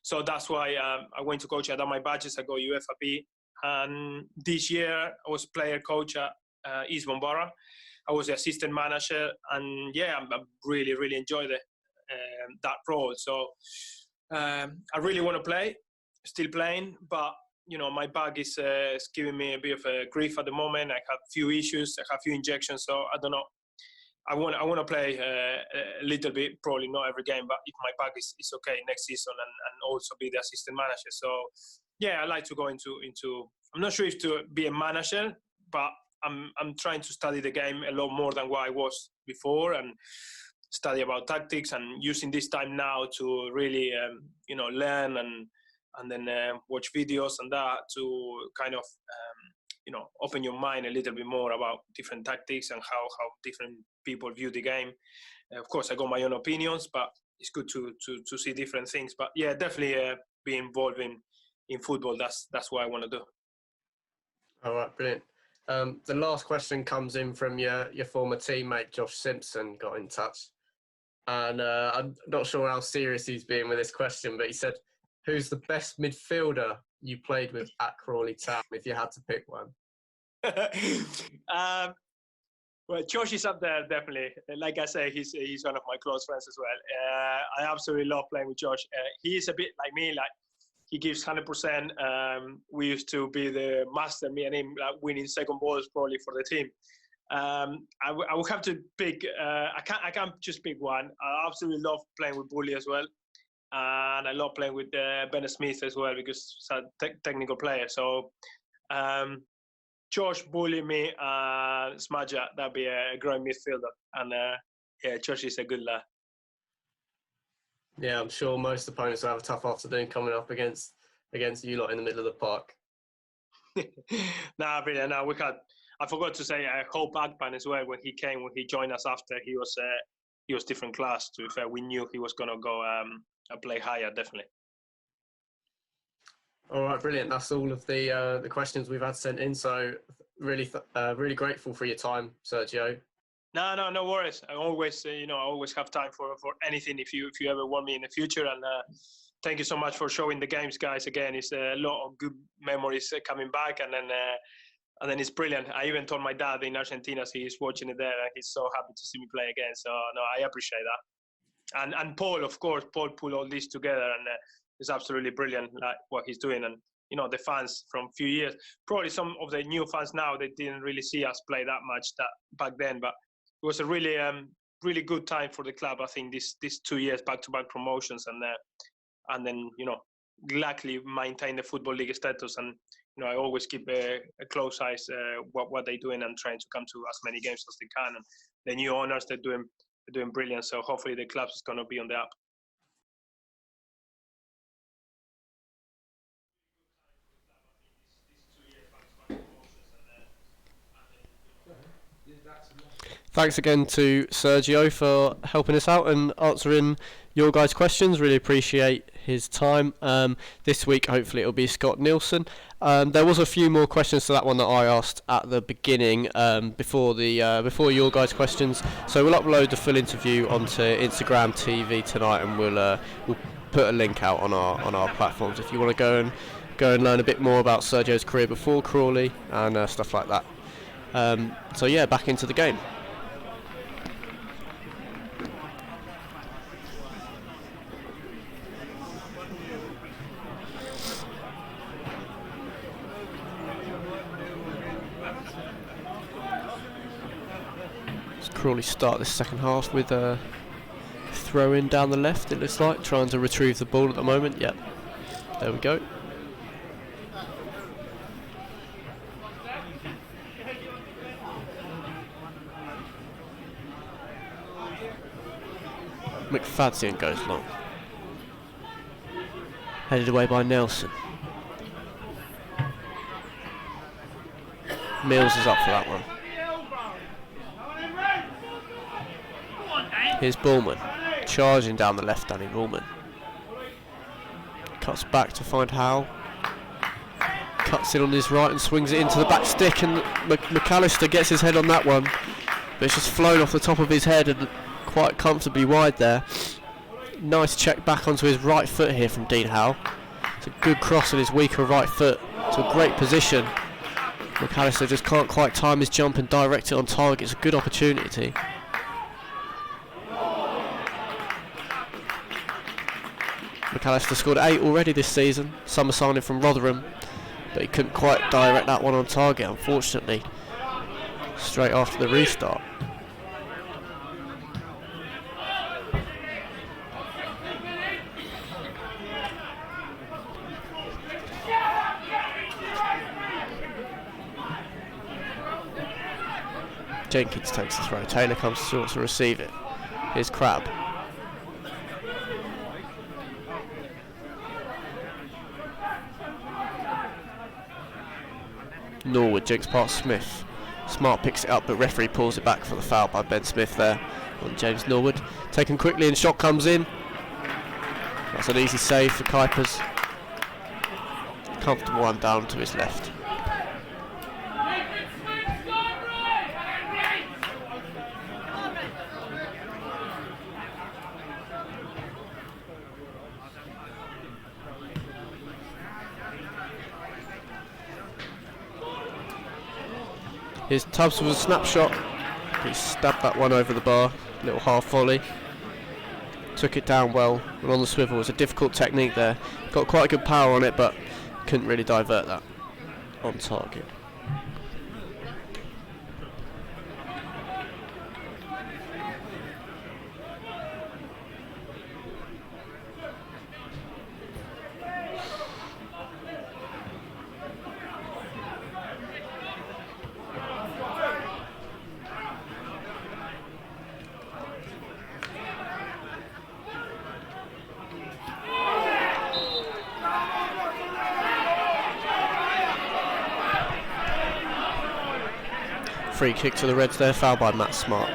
S6: So that's why I went to coach. I done my badges. I got UFAP. And this year, I was player coach at Eastbourne Borough. I was the assistant manager, and I really, really enjoyed that role. So I really want to play, still playing, but my back is giving me a bit of a grief at the moment. I have few issues, I have few injections, so I don't know. I want to play a little bit, probably not every game, but if my back is okay next season, and also be the assistant manager. So I like to go into. I'm not sure if to be a manager, but I'm trying to study the game a lot more than what I was before, and study about tactics, and using this time now to really learn and then watch videos and that to kind of open your mind a little bit more about different tactics and how different people view the game. Of course, I got my own opinions, but it's good to see different things. But definitely be involved in football. That's what I want to do.
S1: All right, brilliant. The last question comes in from your former teammate Josh Simpson. Got in touch, and I'm not sure how serious he's being with this question, but he said, "Who's the best midfielder you played with at Crawley Town, if you had to pick one?"
S6: Well, Josh is up there, definitely. Like I say, he's one of my close friends as well. I absolutely love playing with Josh. He is a bit like me, like he gives 100%. We used to be the master, me and him, like winning second balls probably for the team. I would have to pick. I can't just pick one. I absolutely love playing with Bully as well, and I love playing with Ben Smith as well because he's a technical player. So Josh, Bully, me, Smadja, that'd be a great midfielder. And Josh is a good lad.
S1: Yeah, I'm sure most opponents will have a tough afternoon coming up against you lot in the middle of the park.
S6: Nah, brilliant. No, I forgot to say Hope Agpan as well when he joined us after. He was different class. To be fair, we knew he was gonna go play higher, definitely.
S1: All right, brilliant. That's all of the questions we've had sent in. So really grateful for your time, Sergio.
S6: No worries. I always have time for anything if you ever want me in the future. And thank you so much for showing the games, guys. Again, it's a lot of good memories coming back, and then it's brilliant. I even told my dad in Argentina, he's watching it there, and he's so happy to see me play again. So no, I appreciate that. And Paul, of course, put all this together, and it's absolutely brilliant, like what he's doing. And the fans from a few years, probably some of the new fans now, they didn't really see us play that much back then, but it was a really really good time for the club. I think this 2 years back-to-back promotions, and then luckily maintain the football league status. And I always keep a close eyes what they're doing and trying to come to as many games as they can. And the new owners, they're doing brilliant. So hopefully the club is going to be on the up.
S1: Thanks again to Sergio for helping us out and answering your guys' questions. Really appreciate his time. This week, hopefully, it'll be Scott Nielsen. There was a few more questions to that one that I asked at the beginning before your guys' questions. So we'll upload the full interview onto Instagram TV tonight, and we'll put a link out on our platforms if you want to go and learn a bit more about Sergio's career before Crawley and stuff like that. So yeah, back into the game. Crawley start this second half with a throw in down the left, it looks like, trying to retrieve the ball at the moment. Yep, there we go. McFadzean goes long, headed away by Nelson. Mills is up for that one. Here's Bullman, charging down the left, Danny Bullman. Cuts back to find Howell. Cuts in on his right and swings it into the back stick, and McAllister gets his head on that one. But it's just flown off the top of his head and quite comfortably wide there. Nice check back onto his right foot here from Dean Howell. It's a good cross on his weaker right foot to a great position. McAllister just can't quite time his jump and direct it on target. It's a good opportunity. McAllister scored 8 already this season, summer signing from Rotherham, but he couldn't quite direct that one on target, unfortunately, straight after the restart. Jenkins takes the throw, Taylor comes short to receive it. Here's Crabb. Norwood jinks past Smith. Smart picks it up, but referee pulls it back for the foul by Ben Smith there on James Norwood. Taken quickly and shot comes in. That's an easy save for Kuipers. Comfortable one down to his left. Here's Tubbs with a snapshot. He stabbed that one over the bar. Little half volley. Took it down well and on the swivel. It was a difficult technique there. Got quite a good power on it, but couldn't really divert that on target. Free kick to the Reds there, foul by Matt Smart.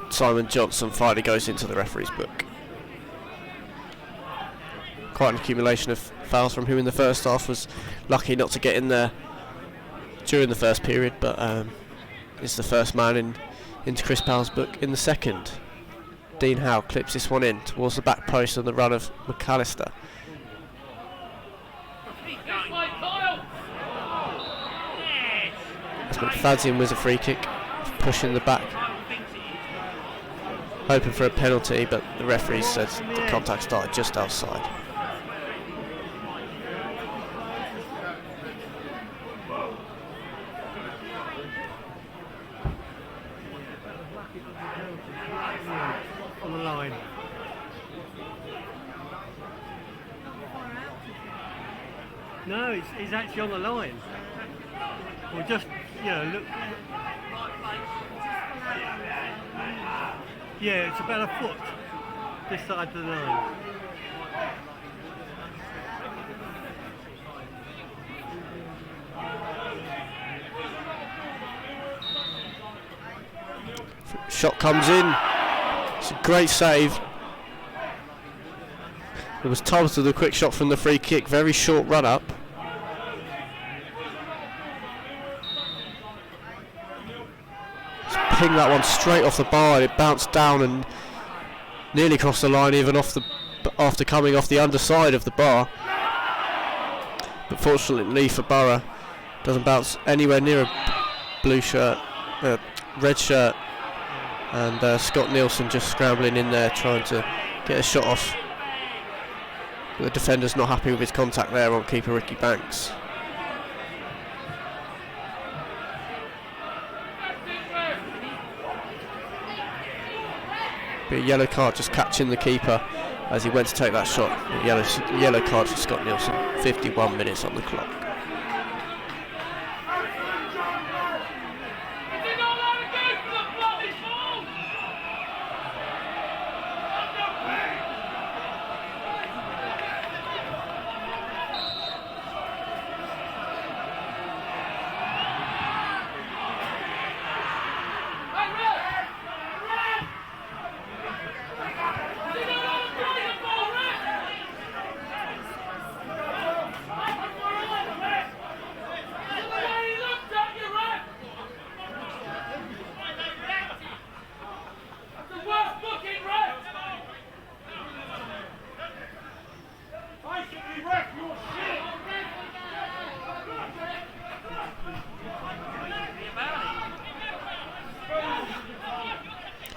S1: Simon Johnson finally goes into the referee's book. Quite an accumulation of fouls from him in the first half. Was lucky not to get in there during the first period, but is the first man into Chris Powell's book in the second. Dean Howe clips this one in towards the back post on the run of McAllister. As McFadzean with a free kick, pushing the back, hoping for a penalty, but the referee says the contact started just outside.
S5: On the line. No, he's actually on the line. Well, just, look. Yeah, it's about a foot this side of the line.
S1: Shot comes in. It's a great save. It was Tubbs with a quick shot from the free kick. Very short run up. Just pinged that one straight off the bar. It bounced down and nearly crossed the line, even after coming off the underside of the bar. But fortunately for Borough, doesn't bounce anywhere near a blue shirt, red shirt. And Scott Nielsen just scrambling in there trying to get a shot off. But the defender's not happy with his contact there on keeper Ricky Banks. But a yellow card just catching the keeper as he went to take that shot. A yellow card for Scott Nielsen. 51 minutes on the clock.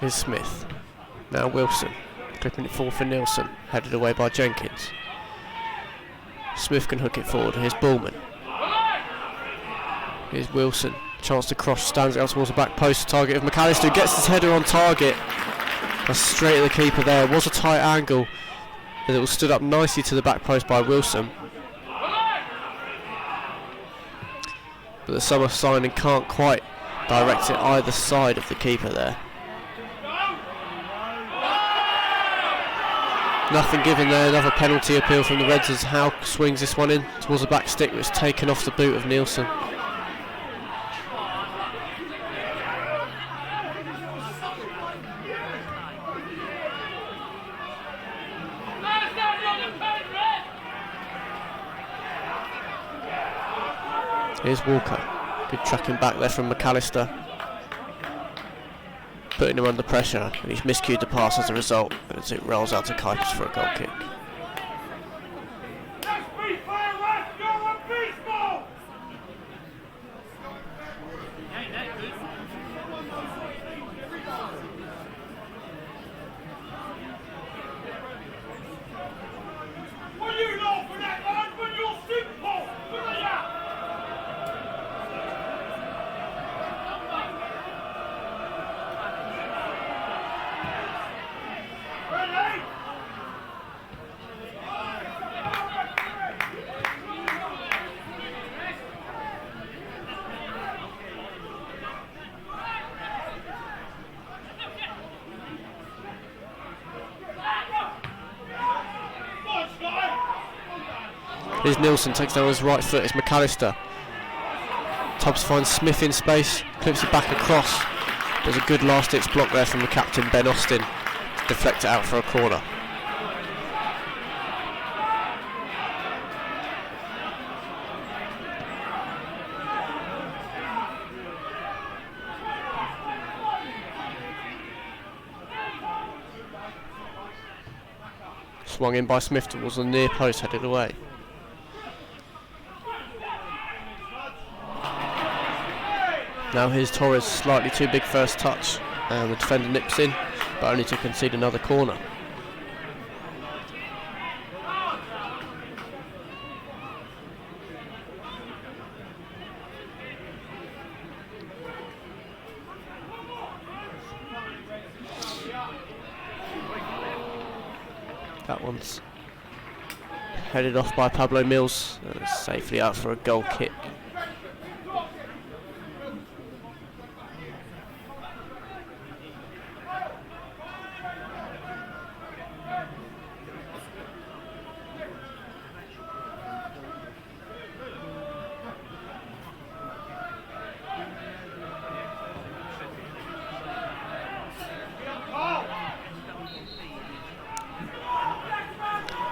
S1: Here's Smith. Now Wilson. Clipping it forward for Nielsen. Headed away by Jenkins. Smith can hook it forward. Here's Bullman. Here's Wilson. Chance to cross. Stands out towards the back post. Target of McAllister. Gets his header on target. That's straight at the keeper there. It was a tight angle. But it was stood up nicely to the back post by Wilson. But the summer signing can't quite direct it either side of the keeper there. Nothing given there. Another penalty appeal from the Reds as Howe swings this one in towards the back stick, but it's taken off the boot of Nielsen. Here's Walker. Good tracking back there from McAllister. Putting him under pressure, and he's miscued the pass as a result, as it rolls out to Kuipers for a goal kick. Here's Nielsen, takes down his right foot, it's McAllister. Tubbs finds Smith in space, clips it back across. There's a good last-ditch block there from the captain, Ben Austin, to deflect it out for a corner. Swung in by Smith towards the near post, headed away. Now here's Torres, slightly too big first touch, and the defender nips in, but only to concede another corner. That one's headed off by Pablo Mills, and it's safely out for a goal kick.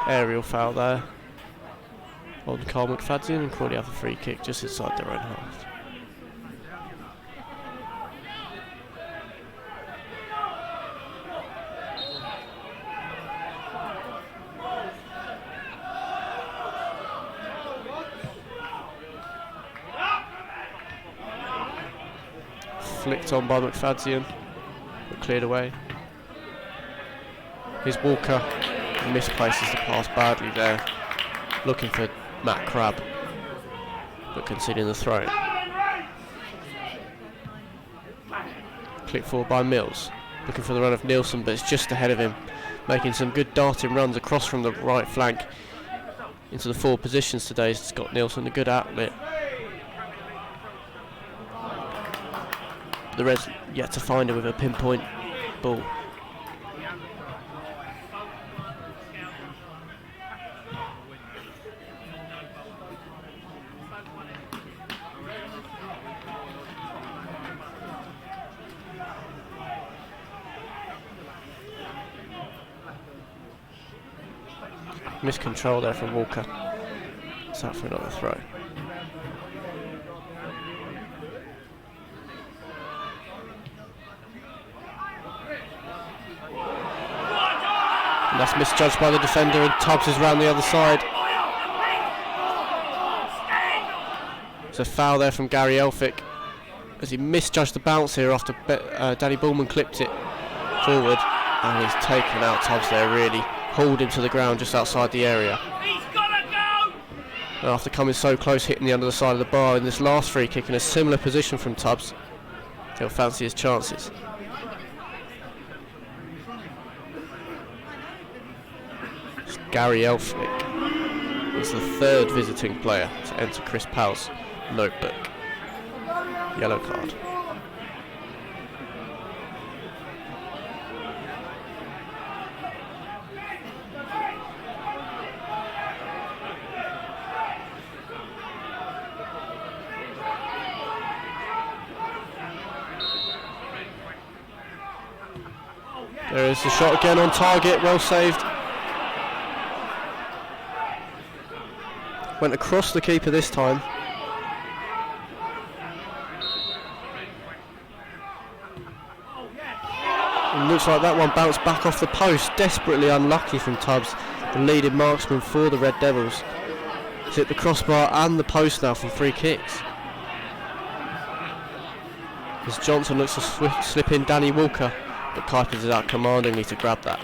S1: aerial foul there on Carl McFadzean, and Crawley have a free kick just inside their own half. Flicked on by McFadzean, but cleared away. Here's Walker, misplaces the pass badly there, looking for Matt Crabb, but conceding the throw. Click forward by Mills, looking for the run of Nielsen, but it's just ahead of him, making some good darting runs across from the right flank into the forward positions today. Scott Nielsen, a good outlet. The Reds yet to find him with a pinpoint ball. Miscontrol there from Walker. It's out for another throw. And that's misjudged by the defender, and Tubbs is round the other side. It's a foul there from Gary Elphick as he misjudged the bounce here after Danny Bullman clipped it forward, and he's taken out Tubbs there, really hauled him to the ground just outside the area. And after coming so close, hitting the under the side of the bar in this last free kick in a similar position from Tubbs, he'll fancy his chances. Gary Elphick is the third visiting player to enter Chris Powell's notebook. Yellow card. There is the shot again on target, well saved. Went across the keeper this time. And looks like that one bounced back off the post. Desperately unlucky from Tubbs, the leading marksman for the Red Devils. He's hit the crossbar and the post now from free kicks. As Johnson looks to slip in Danny Walker, but Kuipers is out commandingly to grab that.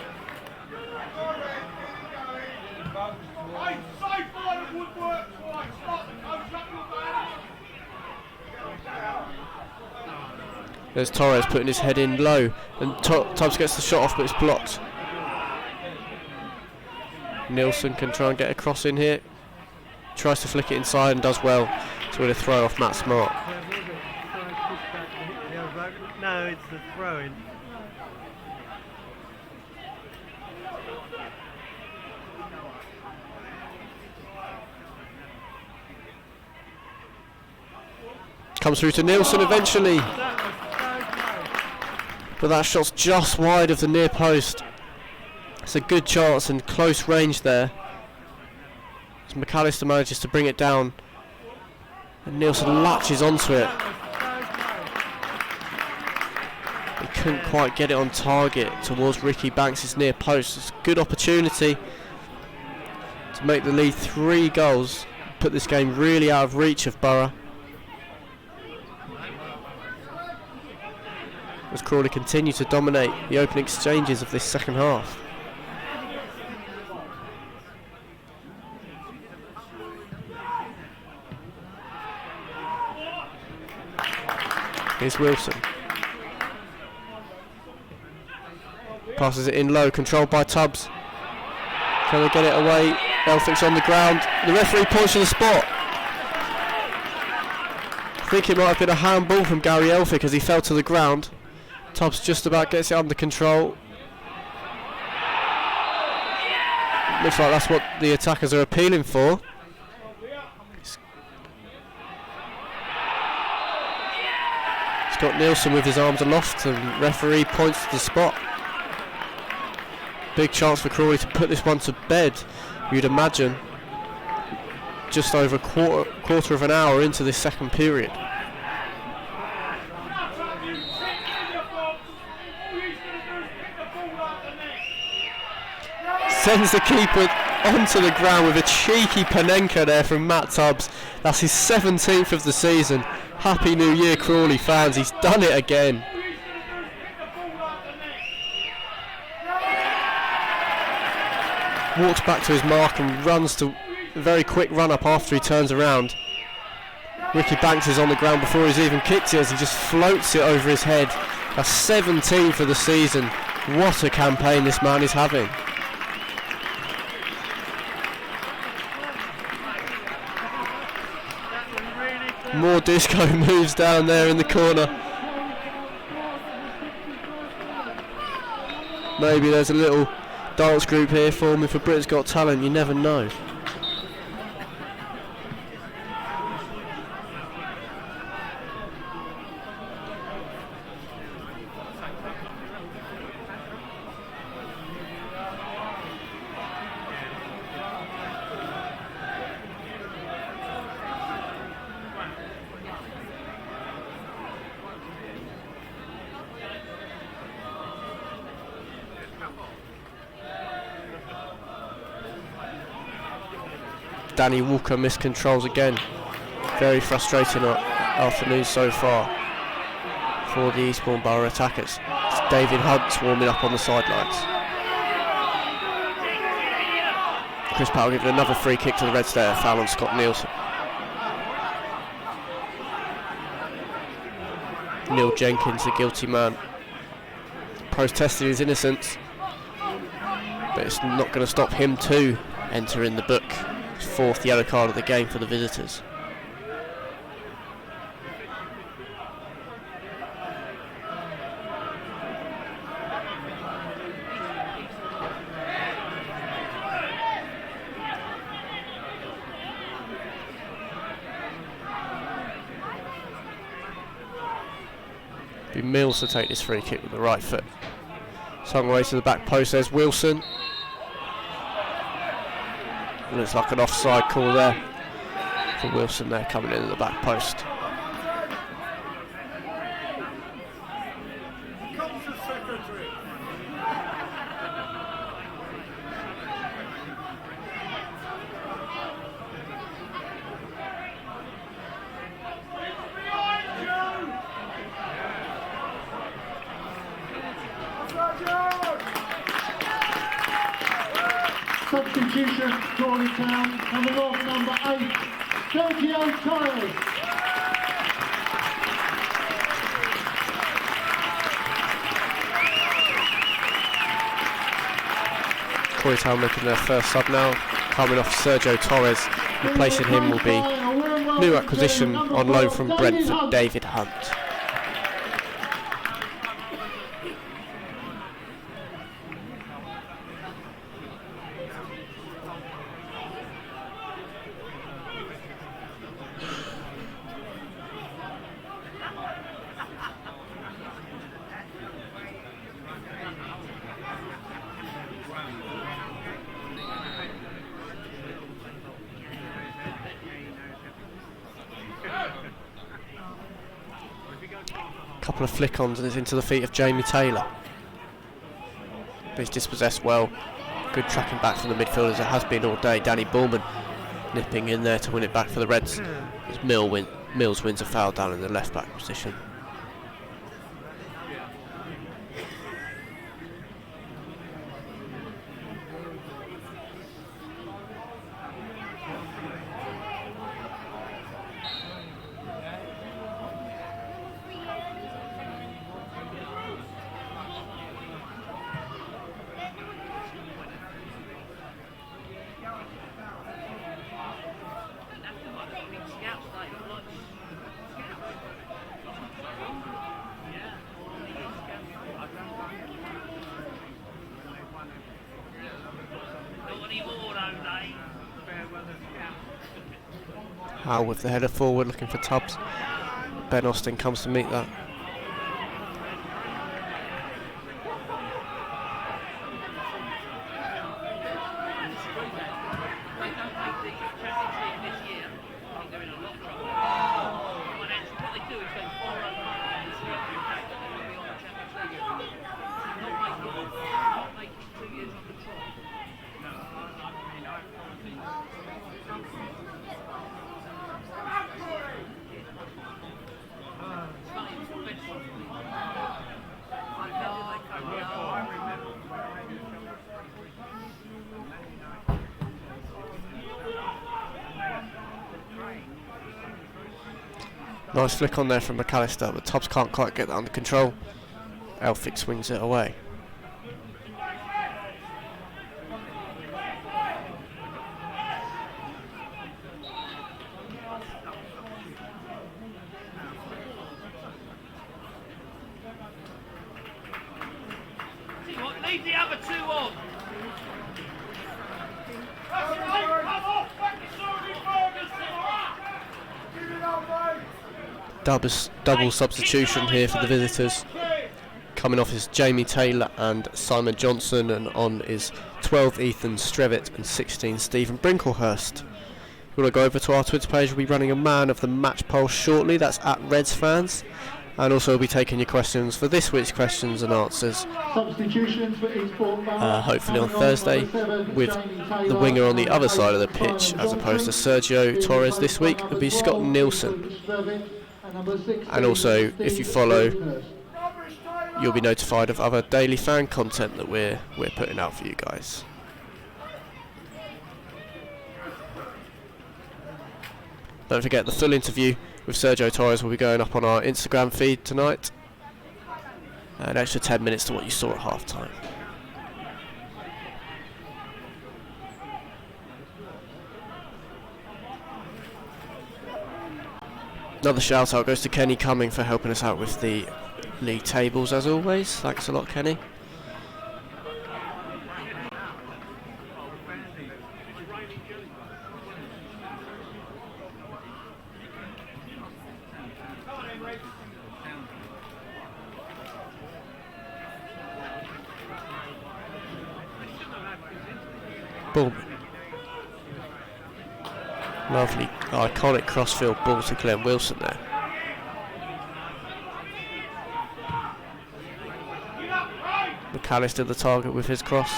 S1: There's Torres putting his head in low, and Tubbs gets the shot off, but it's blocked. Nielsen can try and get a cross in here. Tries to flick it inside and does well to win a throw off Matt Smart.
S5: No, it's the throw-in.
S1: Comes through to Nielsen eventually, but that shot's just wide of the near post. It's a good chance and close range there, as McAllister manages to bring it down, and Nielsen latches onto it. He couldn't quite get it on target towards Ricky Banks' near post. It's a good opportunity to make the lead 3 goals, put this game really out of reach of Borough. As Crawley continue to dominate the opening exchanges of this second half. Here's Wilson. Passes it in low, controlled by Tubbs. Can they get it away? Elphick's on the ground. The referee points to the spot. I think it might have been a handball from Gary Elphick as he fell to the ground. Tubbs just about gets it under control. Looks like that's what the attackers are appealing for. Scott Nielsen with his arms aloft, and referee points to the spot. Big chance for Crawley to put this one to bed, you'd imagine. Just over a quarter of an hour into this second period. Sends the keeper onto the ground with a cheeky Panenka there from Matt Tubbs. That's his 17th of the season. Happy New Year, Crawley fans. He's done it again. Walks back to his mark and runs to a very quick run up after he turns around. Ricky Banks is on the ground before he's even kicked it as he just floats it over his head. That's 17 for the season. What a campaign this man is having. More disco moves down there in the corner. Maybe there's a little dance group here forming for Britain's Got Talent, you never know. Danny Walker miscontrols again. Very frustrating afternoon so far for the Eastbourne Borough attackers. It's David Hunt warming up on the sidelines. Chris Powell giving another free kick to the Reds there. Foul on Scott Nielsen. Neil Jenkins, the guilty man, protesting his innocence, but it's not going to stop him too entering the book. Fourth yellow card of the game for the visitors. Be Mills to take this free kick with the right foot. Swung away to the back post, there's Wilson. Looks like an offside call there for Wilson there, coming in at the back post.
S2: Substitution, Crawley Town, coming off number 8, Sergio Torres.
S1: Crawley Town making their first sub now, coming off Sergio Torres. Replacing him will be new acquisition on loan from Brentford, David Hunt. Couple of flick-ons and it's into the feet of Jamie Taylor. But he's dispossessed well. Good tracking back from the midfielders, it has been all day. Danny Bullman nipping in there to win it back for the Reds. As Mills wins a foul down in the left-back position. Howe with the header forward looking for Tubbs. Ben Austin comes to meet that. Nice flick on there from McAllister, but Tubbs can't quite get that under control. Elphick swings it away.
S7: Leave the other two on.
S1: Double substitution here for the visitors. Coming off is Jamie Taylor and Simon Johnson, and on is 12 Ethan Strevitt and 16 Stephen Brinklehurst. We're going to go over to our Twitter page. We'll be running a man of the match poll shortly. That's at Reds fans. And also we'll be taking your questions for this week's questions and answers.
S2: Substitutions for Eastbourne.
S1: Hopefully on Thursday, with the winger on the other side of the pitch as opposed to Sergio Torres this week. It'll be Scott Nielsen. And also, if you follow, you'll be notified of other daily fan content that we're putting out for you guys. Don't forget, the full interview with Sergio Torres will be going up on our Instagram feed tonight. An extra 10 minutes to what you saw at half time. Another shout out goes to Kenny Cumming for helping us out with the league tables as always. Thanks a lot, Kenny. Boom. Lovely, iconic crossfield ball to Glenn Wilson there. McAllister the target with his cross.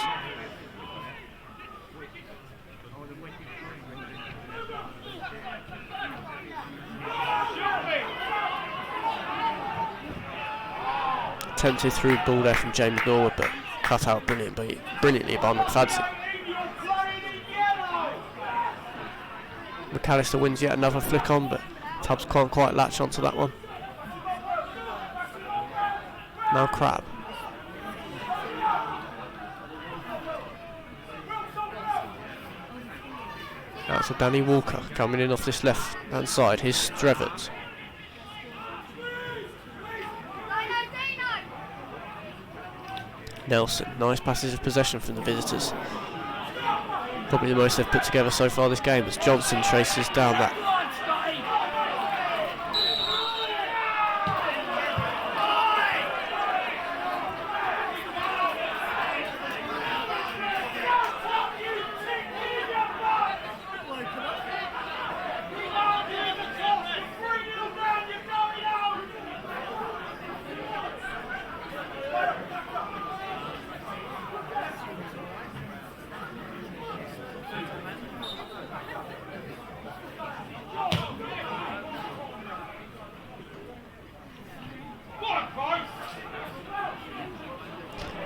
S1: Attempted through ball there from James Norwood, but cut out brilliantly by McFadden. McAllister wins yet another flick on, but Tubbs can't quite latch onto that one. Now Crab. That's a Danny Walker coming in off this left hand side. Here's Strevitt. Nelson, nice passage of possession from the visitors. Probably the most they've put together so far this game as Johnson traces down that.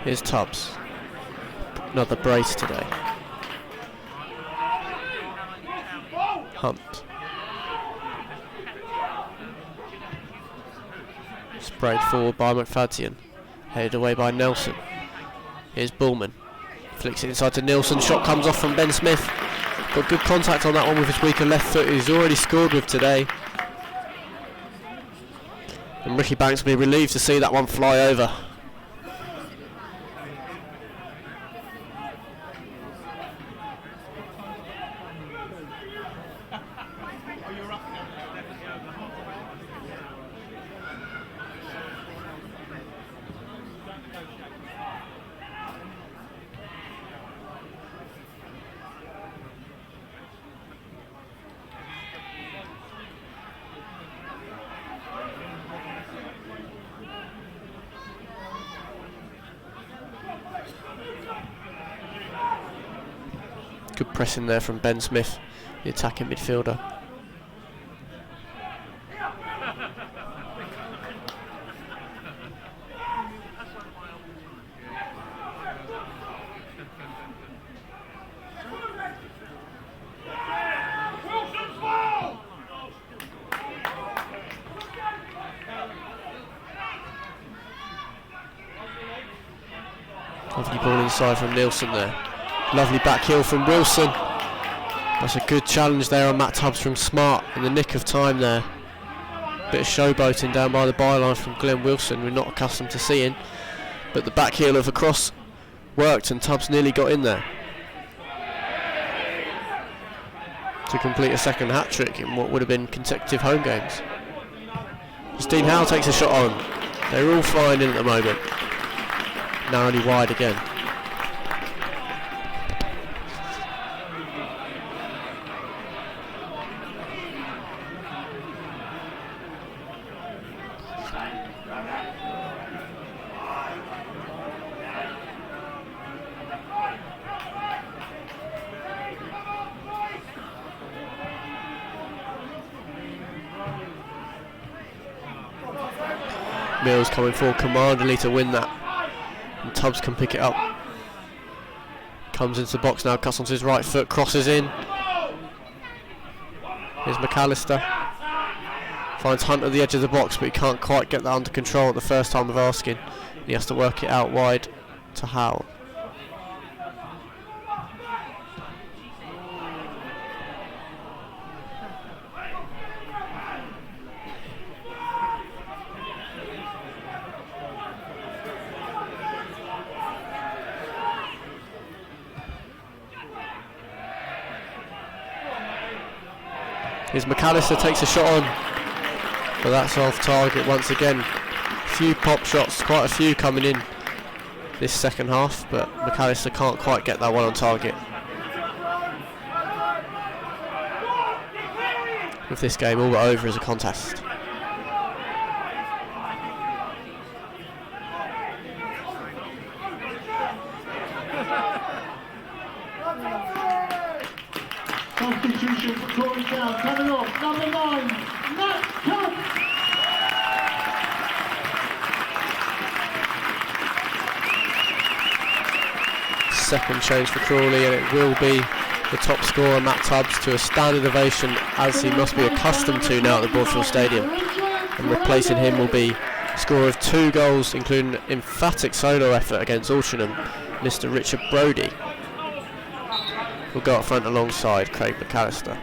S1: Here's Tubbs. Another brace today. Hunt. Sprayed forward by McFadden. Headed away by Nelson. Here's Bullman. Flicks it inside to Nielsen. Shot comes off from Ben Smith. Got good contact on that one with his weaker left foot. He's already scored with today. And Ricky Banks will be relieved to see that one fly over. Good pressing there from Ben Smith, the attacking midfielder. Lovely ball inside from Nielsen there. Lovely back heel from Wilson. That's a good challenge there on Matt Tubbs from Smart in the nick of time there. Bit of showboating down by the byline from Glenn Wilson, we're not accustomed to seeing. But the back heel of a cross worked and Tubbs nearly got in there to complete a second hat-trick in what would have been consecutive home games. Justine Howe takes a shot on. They're all flying in at the moment. Narrowly wide again. Mills coming forward commandingly to win that, and Tubbs can pick it up. Comes into the box now, cuts onto his right foot, crosses in. Here's McAllister. Finds Hunt at the edge of the box, but he can't quite get that under control at the first time of asking. He has to work it out wide to Howe. Here's McAllister, takes a shot on, but that's off target once again. A few pop shots, quite a few coming in this second half, but McAllister can't quite get that one on target. With this game all but over as a contest.
S2: Substitution for Crawley Town, coming off, number 9, Matt Tubbs.
S1: Second change for Crawley, and it will be the top scorer, Matt Tubbs, to a standing ovation as he must be accustomed to now at the Broadfield Stadium. And replacing him will be a scorer of 2 goals, including an emphatic solo effort against Altrincham, Mr. Richard Brodie. Will go up front alongside Craig McAllister.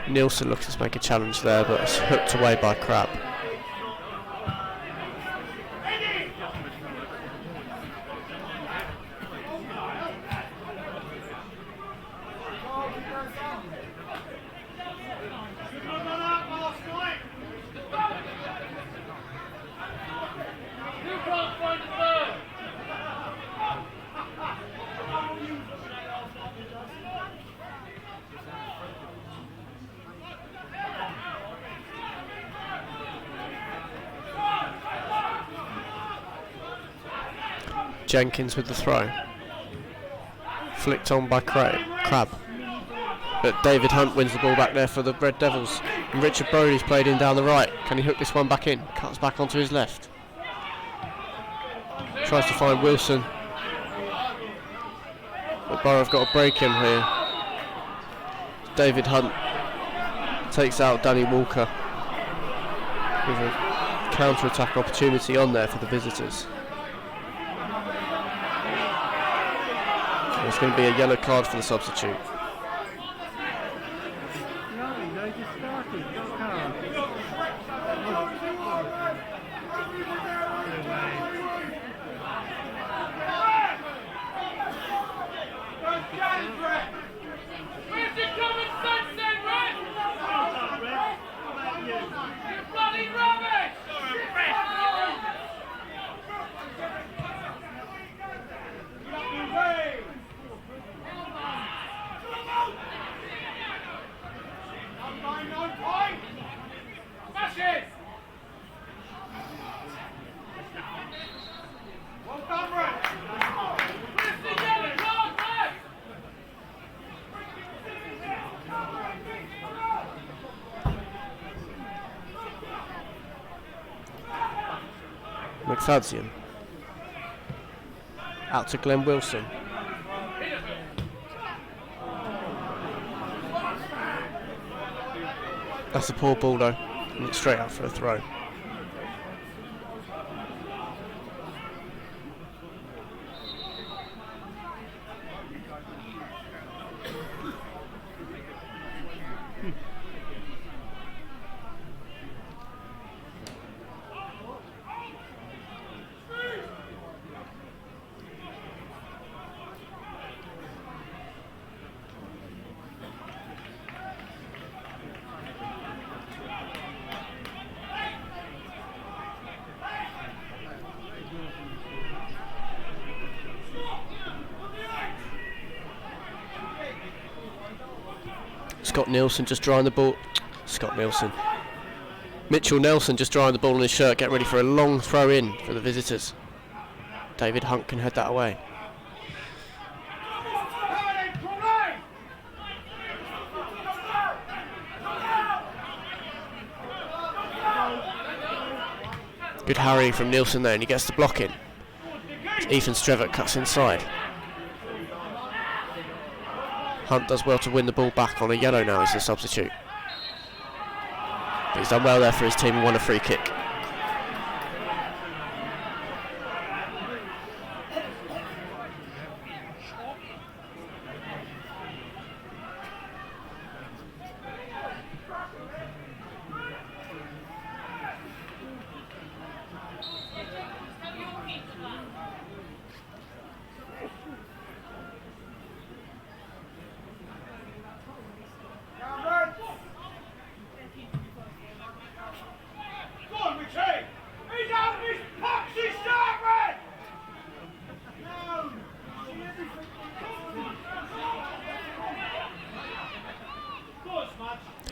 S1: Nielsen looks to make a challenge there, but it's hooked away by Crab. Jenkins with the throw. Flicked on by Crab. But David Hunt wins the ball back there for the Red Devils. And Richard Brodie's played in down the right. Can he hook this one back in? Cuts back onto his left. Tries to find Wilson. But Borough have got a break in here. David Hunt takes out Danny Walker with a counter-attack opportunity on there for the visitors. It's going to be a yellow card for the substitute.
S5: No, just started. No card.
S7: Where's your common sense then, Red? You bloody rubbish!
S1: McFadzean. Out to Glenn Wilson. That's a poor ball though, and it's straight out for a throw. Mitchell Nelson just drying the ball on his shirt, getting ready for a long throw in for the visitors. David Hunt can head that away. Good harrying from Nielsen there, and he gets the block in. Ethan Strevett cuts inside. Hunt does well to win the ball back on a yellow now. He's the substitute. But he's done well there for his team and won a free kick.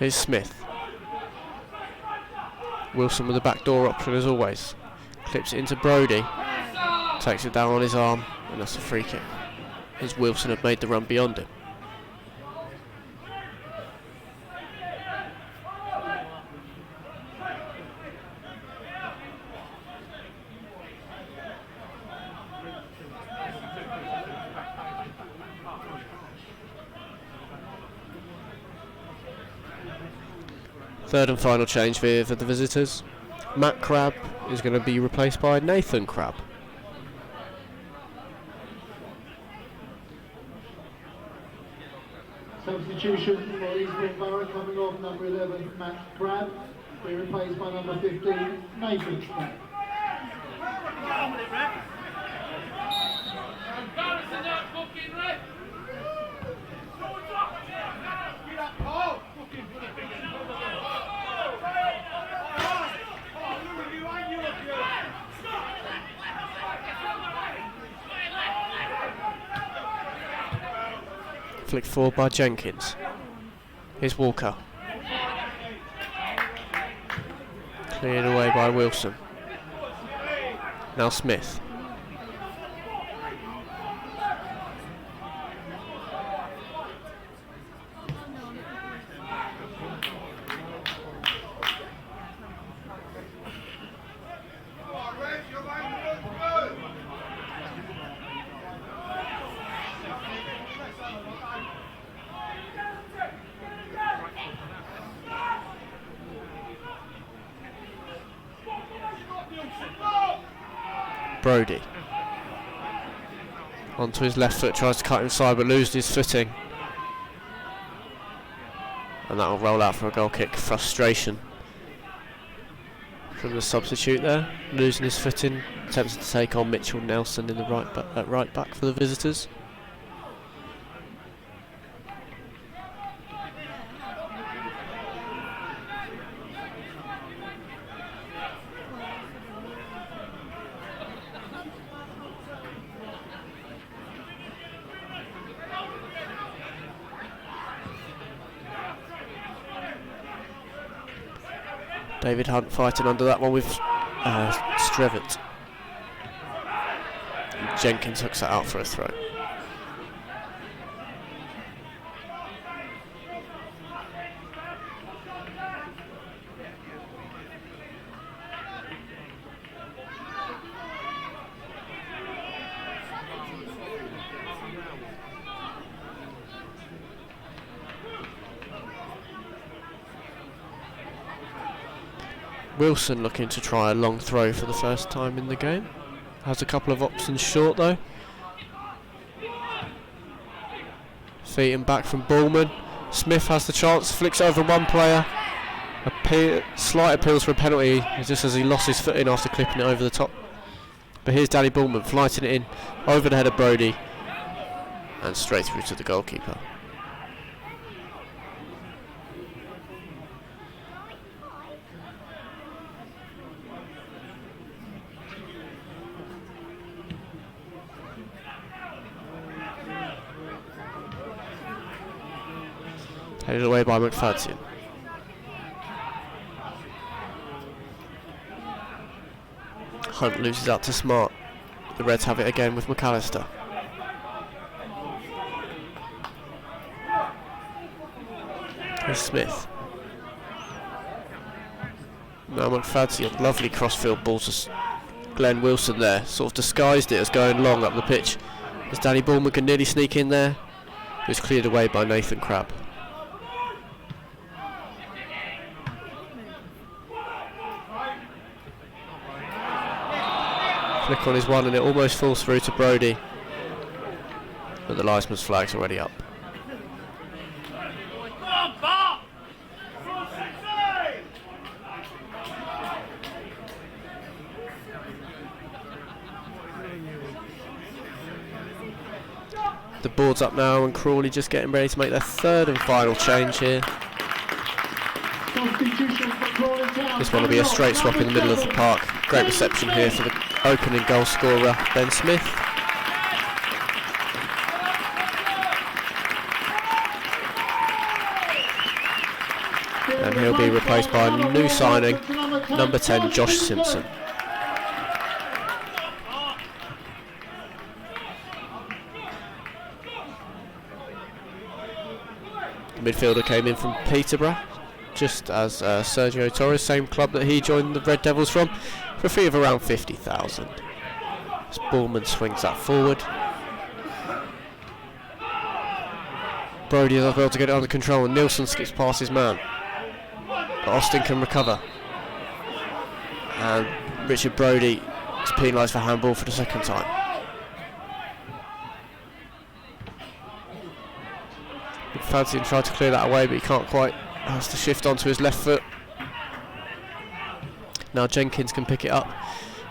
S1: Here's Smith. Wilson with the backdoor option as always. Clips it into Brody. Takes it down on his arm, and that's a free kick. As Wilson had made the run beyond it. Third and final change for the visitors. Matt Crabb is going to be replaced by Nathan Crabb.
S2: Substitution for Eastbourne Borough coming off number 11, Matt Crabb, being replaced by number 15, Nathan Crabb.
S1: Flicked forward by Jenkins. Here's Walker. Cleared away by Wilson. Now Smith. Brody. Onto his left foot, tries to cut inside but loses his footing. And that will roll out for a goal kick. Frustration from the substitute there. Losing his footing. Attempts to take on Mitchell Nelson in the right back for the visitors. David Hunt fighting under that one with Strevett. And Jenkins hooks that out for a throw. Wilson looking to try a long throw for the first time in the game. Has a couple of options short though. Feet and back from Bullman. Smith has the chance, flicks over one player. Slight appeals for a penalty just as he lost his foot in after clipping it over the top. But here's Danny Bullman flighting it in over the head of Brodie and straight through to the goalkeeper. Headed away by McFadzean. Hunt loses out to Smart. The Reds have it again with McAllister. Here's Smith. Now McFadzean, lovely crossfield ball to Glenn Wilson there. Sort of disguised it as going long up the pitch. As Danny Bullman can nearly sneak in there. It was cleared away by Nathan Crabb. Flick on his one and it almost falls through to Brodie, but the linesman's flag's already up. The board's up now and Crawley just getting ready to make their third and final change here. This one will be a straight swap in the middle of the park. Great reception here for the opening goal scorer, Ben Smith. And he'll be replaced by a new signing, number 10, Josh Simpson. The midfielder came in from Peterborough, just as Sergio Torres, same club that he joined the Red Devils from, for a fee of around 50,000. As Bullman swings that forward. Brodie is able to get it under control and Nielsen skips past his man. But Austin can recover. And Richard Brodie is penalised for handball for the second time. McFadzean tried to clear that away but he can't quite. Has to shift onto his left foot. Now Jenkins can pick it up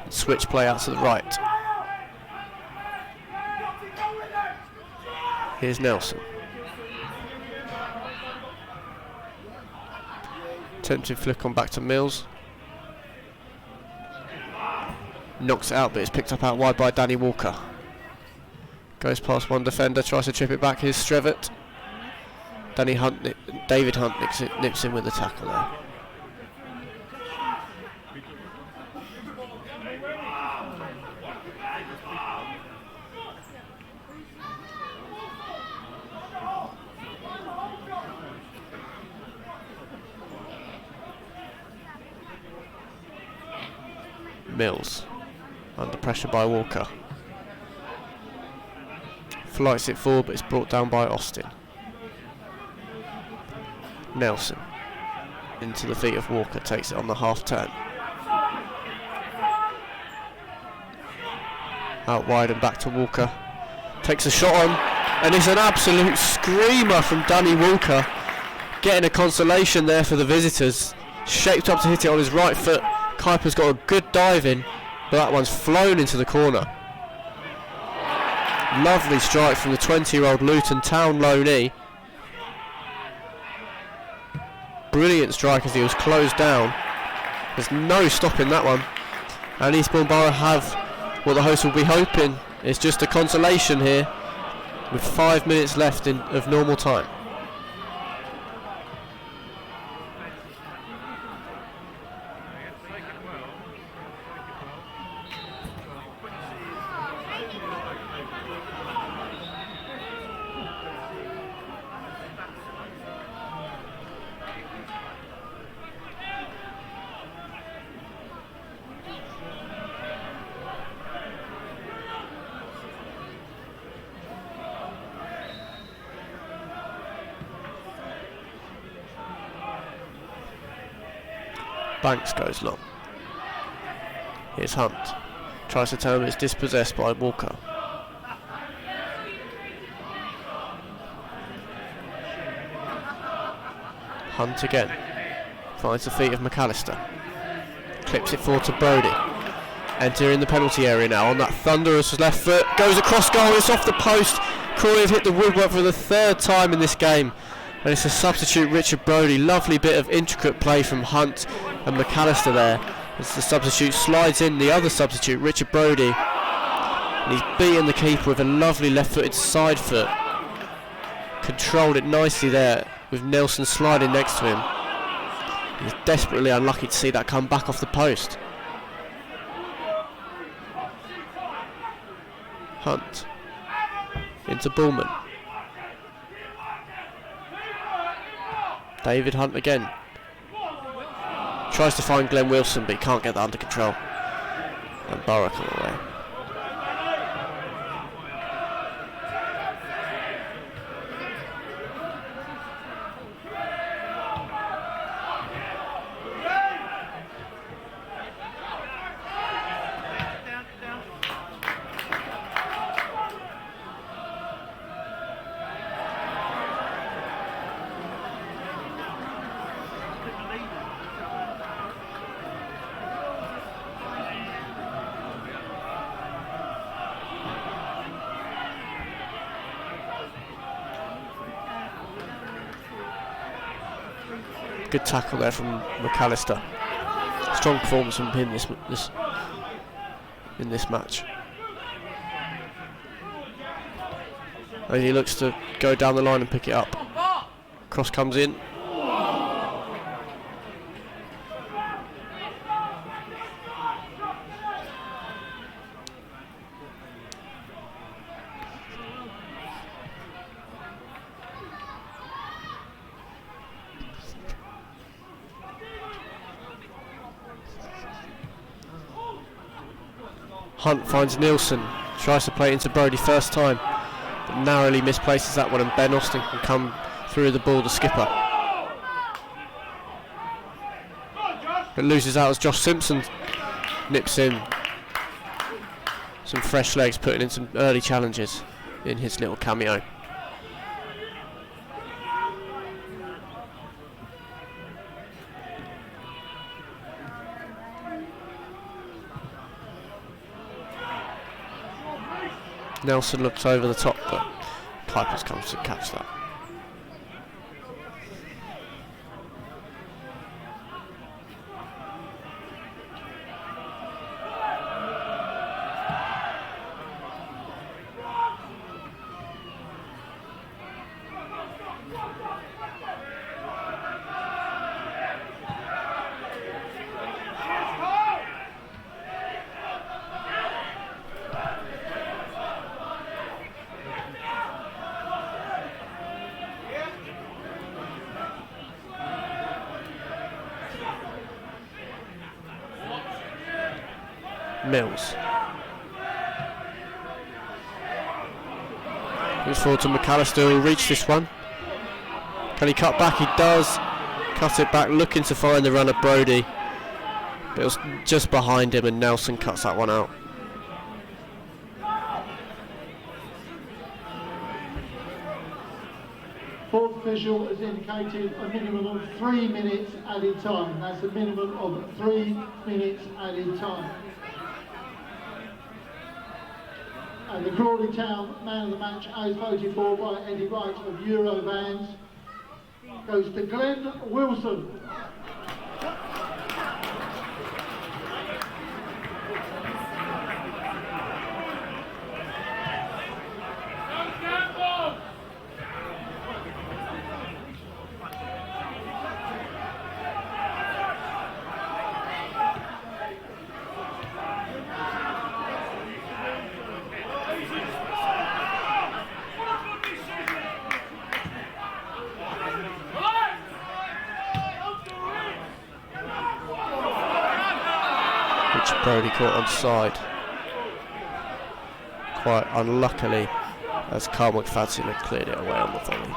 S1: and switch play out to the right. Here's Nelson. Attempted flick on back to Mills. Knocks it out but it's picked up out wide by Danny Walker. Goes past one defender, tries to chip it back. Here's Strevett. David Hunt nips in with the tackle there. Mills, under pressure by Walker. Flights it forward but it's brought down by Austin. Nelson into the feet of Walker, takes it on the half turn. Out wide and back to Walker. Takes a shot on and it's an absolute screamer from Danny Walker. Getting a consolation there for the visitors. Shaped up to hit it on his right foot. Kuiper's got a good dive in, but that one's flown into the corner. Lovely strike from the 20-year-old Luton Town loanee. Brilliant strike as he was closed down. There's no stopping that one. And Eastbourne Borough have what the hosts will be hoping is just a consolation here with 5 minutes left of normal time. Banks goes long. Here's Hunt. Tries to tell him it's dispossessed by Walker. Hunt again. Finds the feet of McAllister. Clips it forward to Brody. Entering the penalty area now on that thunderous left foot. Goes across goal, it's off the post. Crawley have hit the woodwork for the 3rd time in this game. And it's a substitute, Richard Brody. Lovely bit of intricate play from Hunt and McAllister there. As the substitute slides in, the other substitute, Richard Brody. And he's beaten the keeper with a lovely left-footed side foot. Controlled it nicely there with Nelson sliding next to him. He's desperately unlucky to see that come back off the post. Hunt into Bullman. David Hunt again. Tries to find Glenn Wilson, but he can't get that under control. And Borough come away. Good tackle there from McAllister. Strong performance from him in this match. And he looks to go down the line and pick it up. Cross comes in. Hunt finds Nielsen, tries to play it into Brody first time, but narrowly misplaces that one, and Ben Austin can come through the ball, the skipper. But loses out as Josh Simpson nips in. Some fresh legs, putting in some early challenges in his little cameo. Nelson looks over the top, but Kuipers comes to catch that. Mills. Moves forward to McAllister, who'll reach this one. Can he cut back? He does. Cut it back, looking to find the runner Brody. But it was just behind him, and Nelson cuts that one out.
S2: Fourth official has indicated a minimum of 3 minutes added time. That's a minimum of 3 minutes added time. And the Crawley Town man of the match, as voted for by Eddie Wright of Eurovans, goes to Glenn Wilson.
S1: Brody caught on side, quite unluckily, as Carl McFadden had cleared it away on the volley.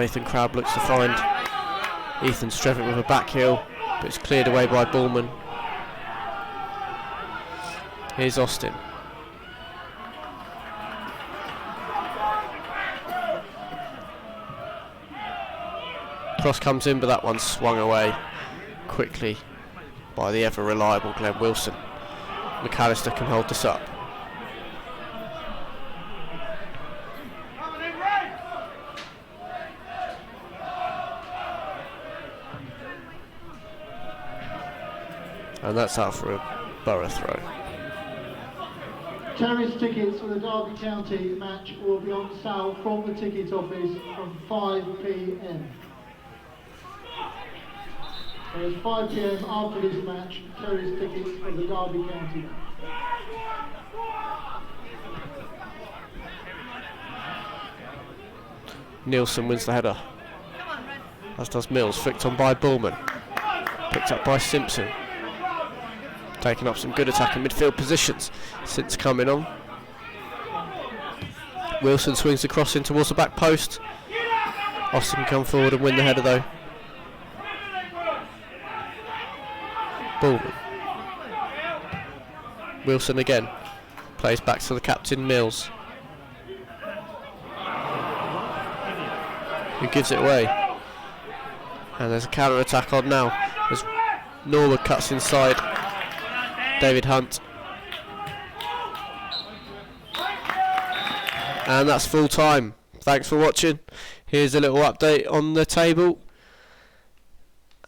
S1: Nathan Crabb looks to find Ethan Strevitt with a back heel, but it's cleared away by Bullman. Here's Austin. Cross comes in, but that one swung away quickly by the ever reliable Glenn Wilson. McAllister can hold this up. And that's out for a Borough throw.
S2: Terrace tickets for the Derby County match will be on sale from the ticket office from 5 p.m. There's 5 p.m. after this match, Terrace tickets for the Derby County match.
S1: Nielsen wins the header, as does Mills. Flicked on by Bullman, picked up by Simpson, taking up some good attacking midfield positions since coming on. Wilson swings the cross in towards the back post. Austin can come forward and win the header though. Bullman. Wilson again, plays back to the captain Mills, who gives it away. And there's a counter attack on now as Norwood cuts inside David Hunt. And that's full time. Thanks for watching. Here's a little update on the table.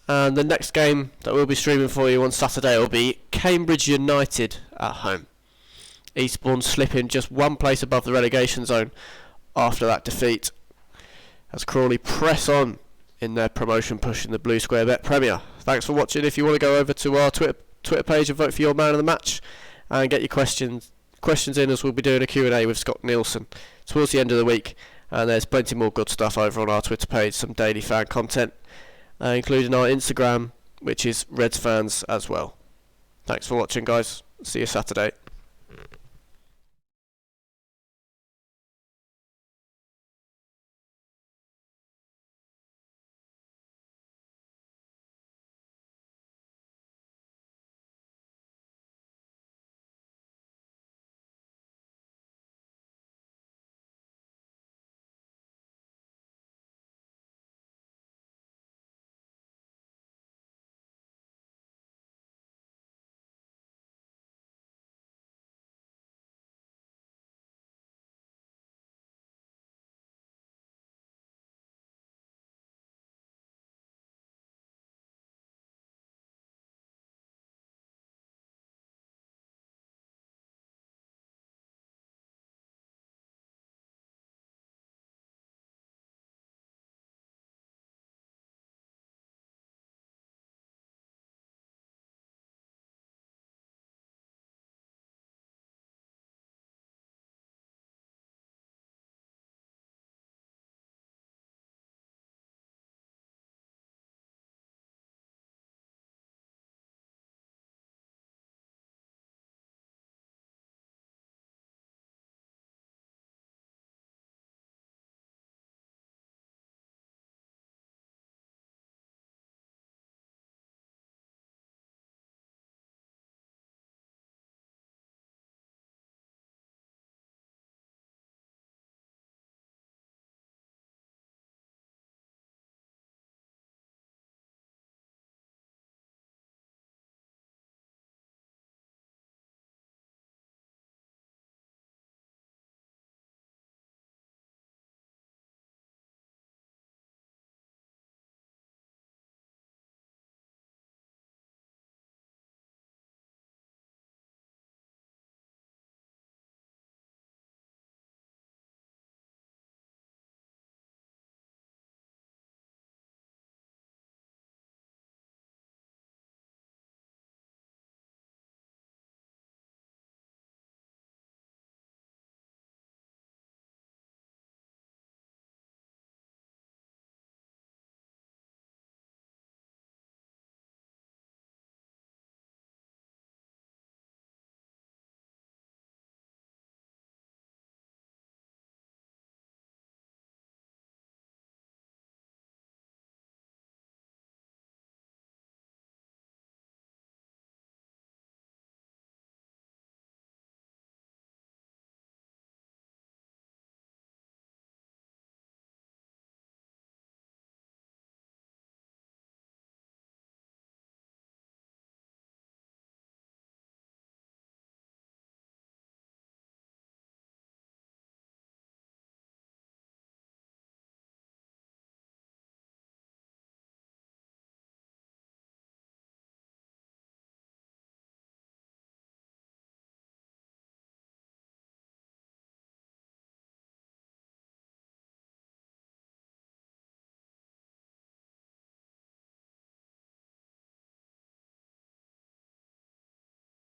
S1: And the next game that we'll be streaming for you on Saturday will be Cambridge United at home. Eastbourne slipping just one place above the relegation zone after that defeat, as Crawley press on in their promotion push in the Blue Square Bet Premier. Thanks for watching. If you want to go over to our Twitter page and vote for your man of the match and get your questions in, as we'll be doing a Q&A with Scott Nielsen towards the end of the week. And there's plenty more good stuff over on our Twitter page, some daily fan content, including our Instagram, which is Reds Fans as well. Thanks for watching, guys. See you Saturday.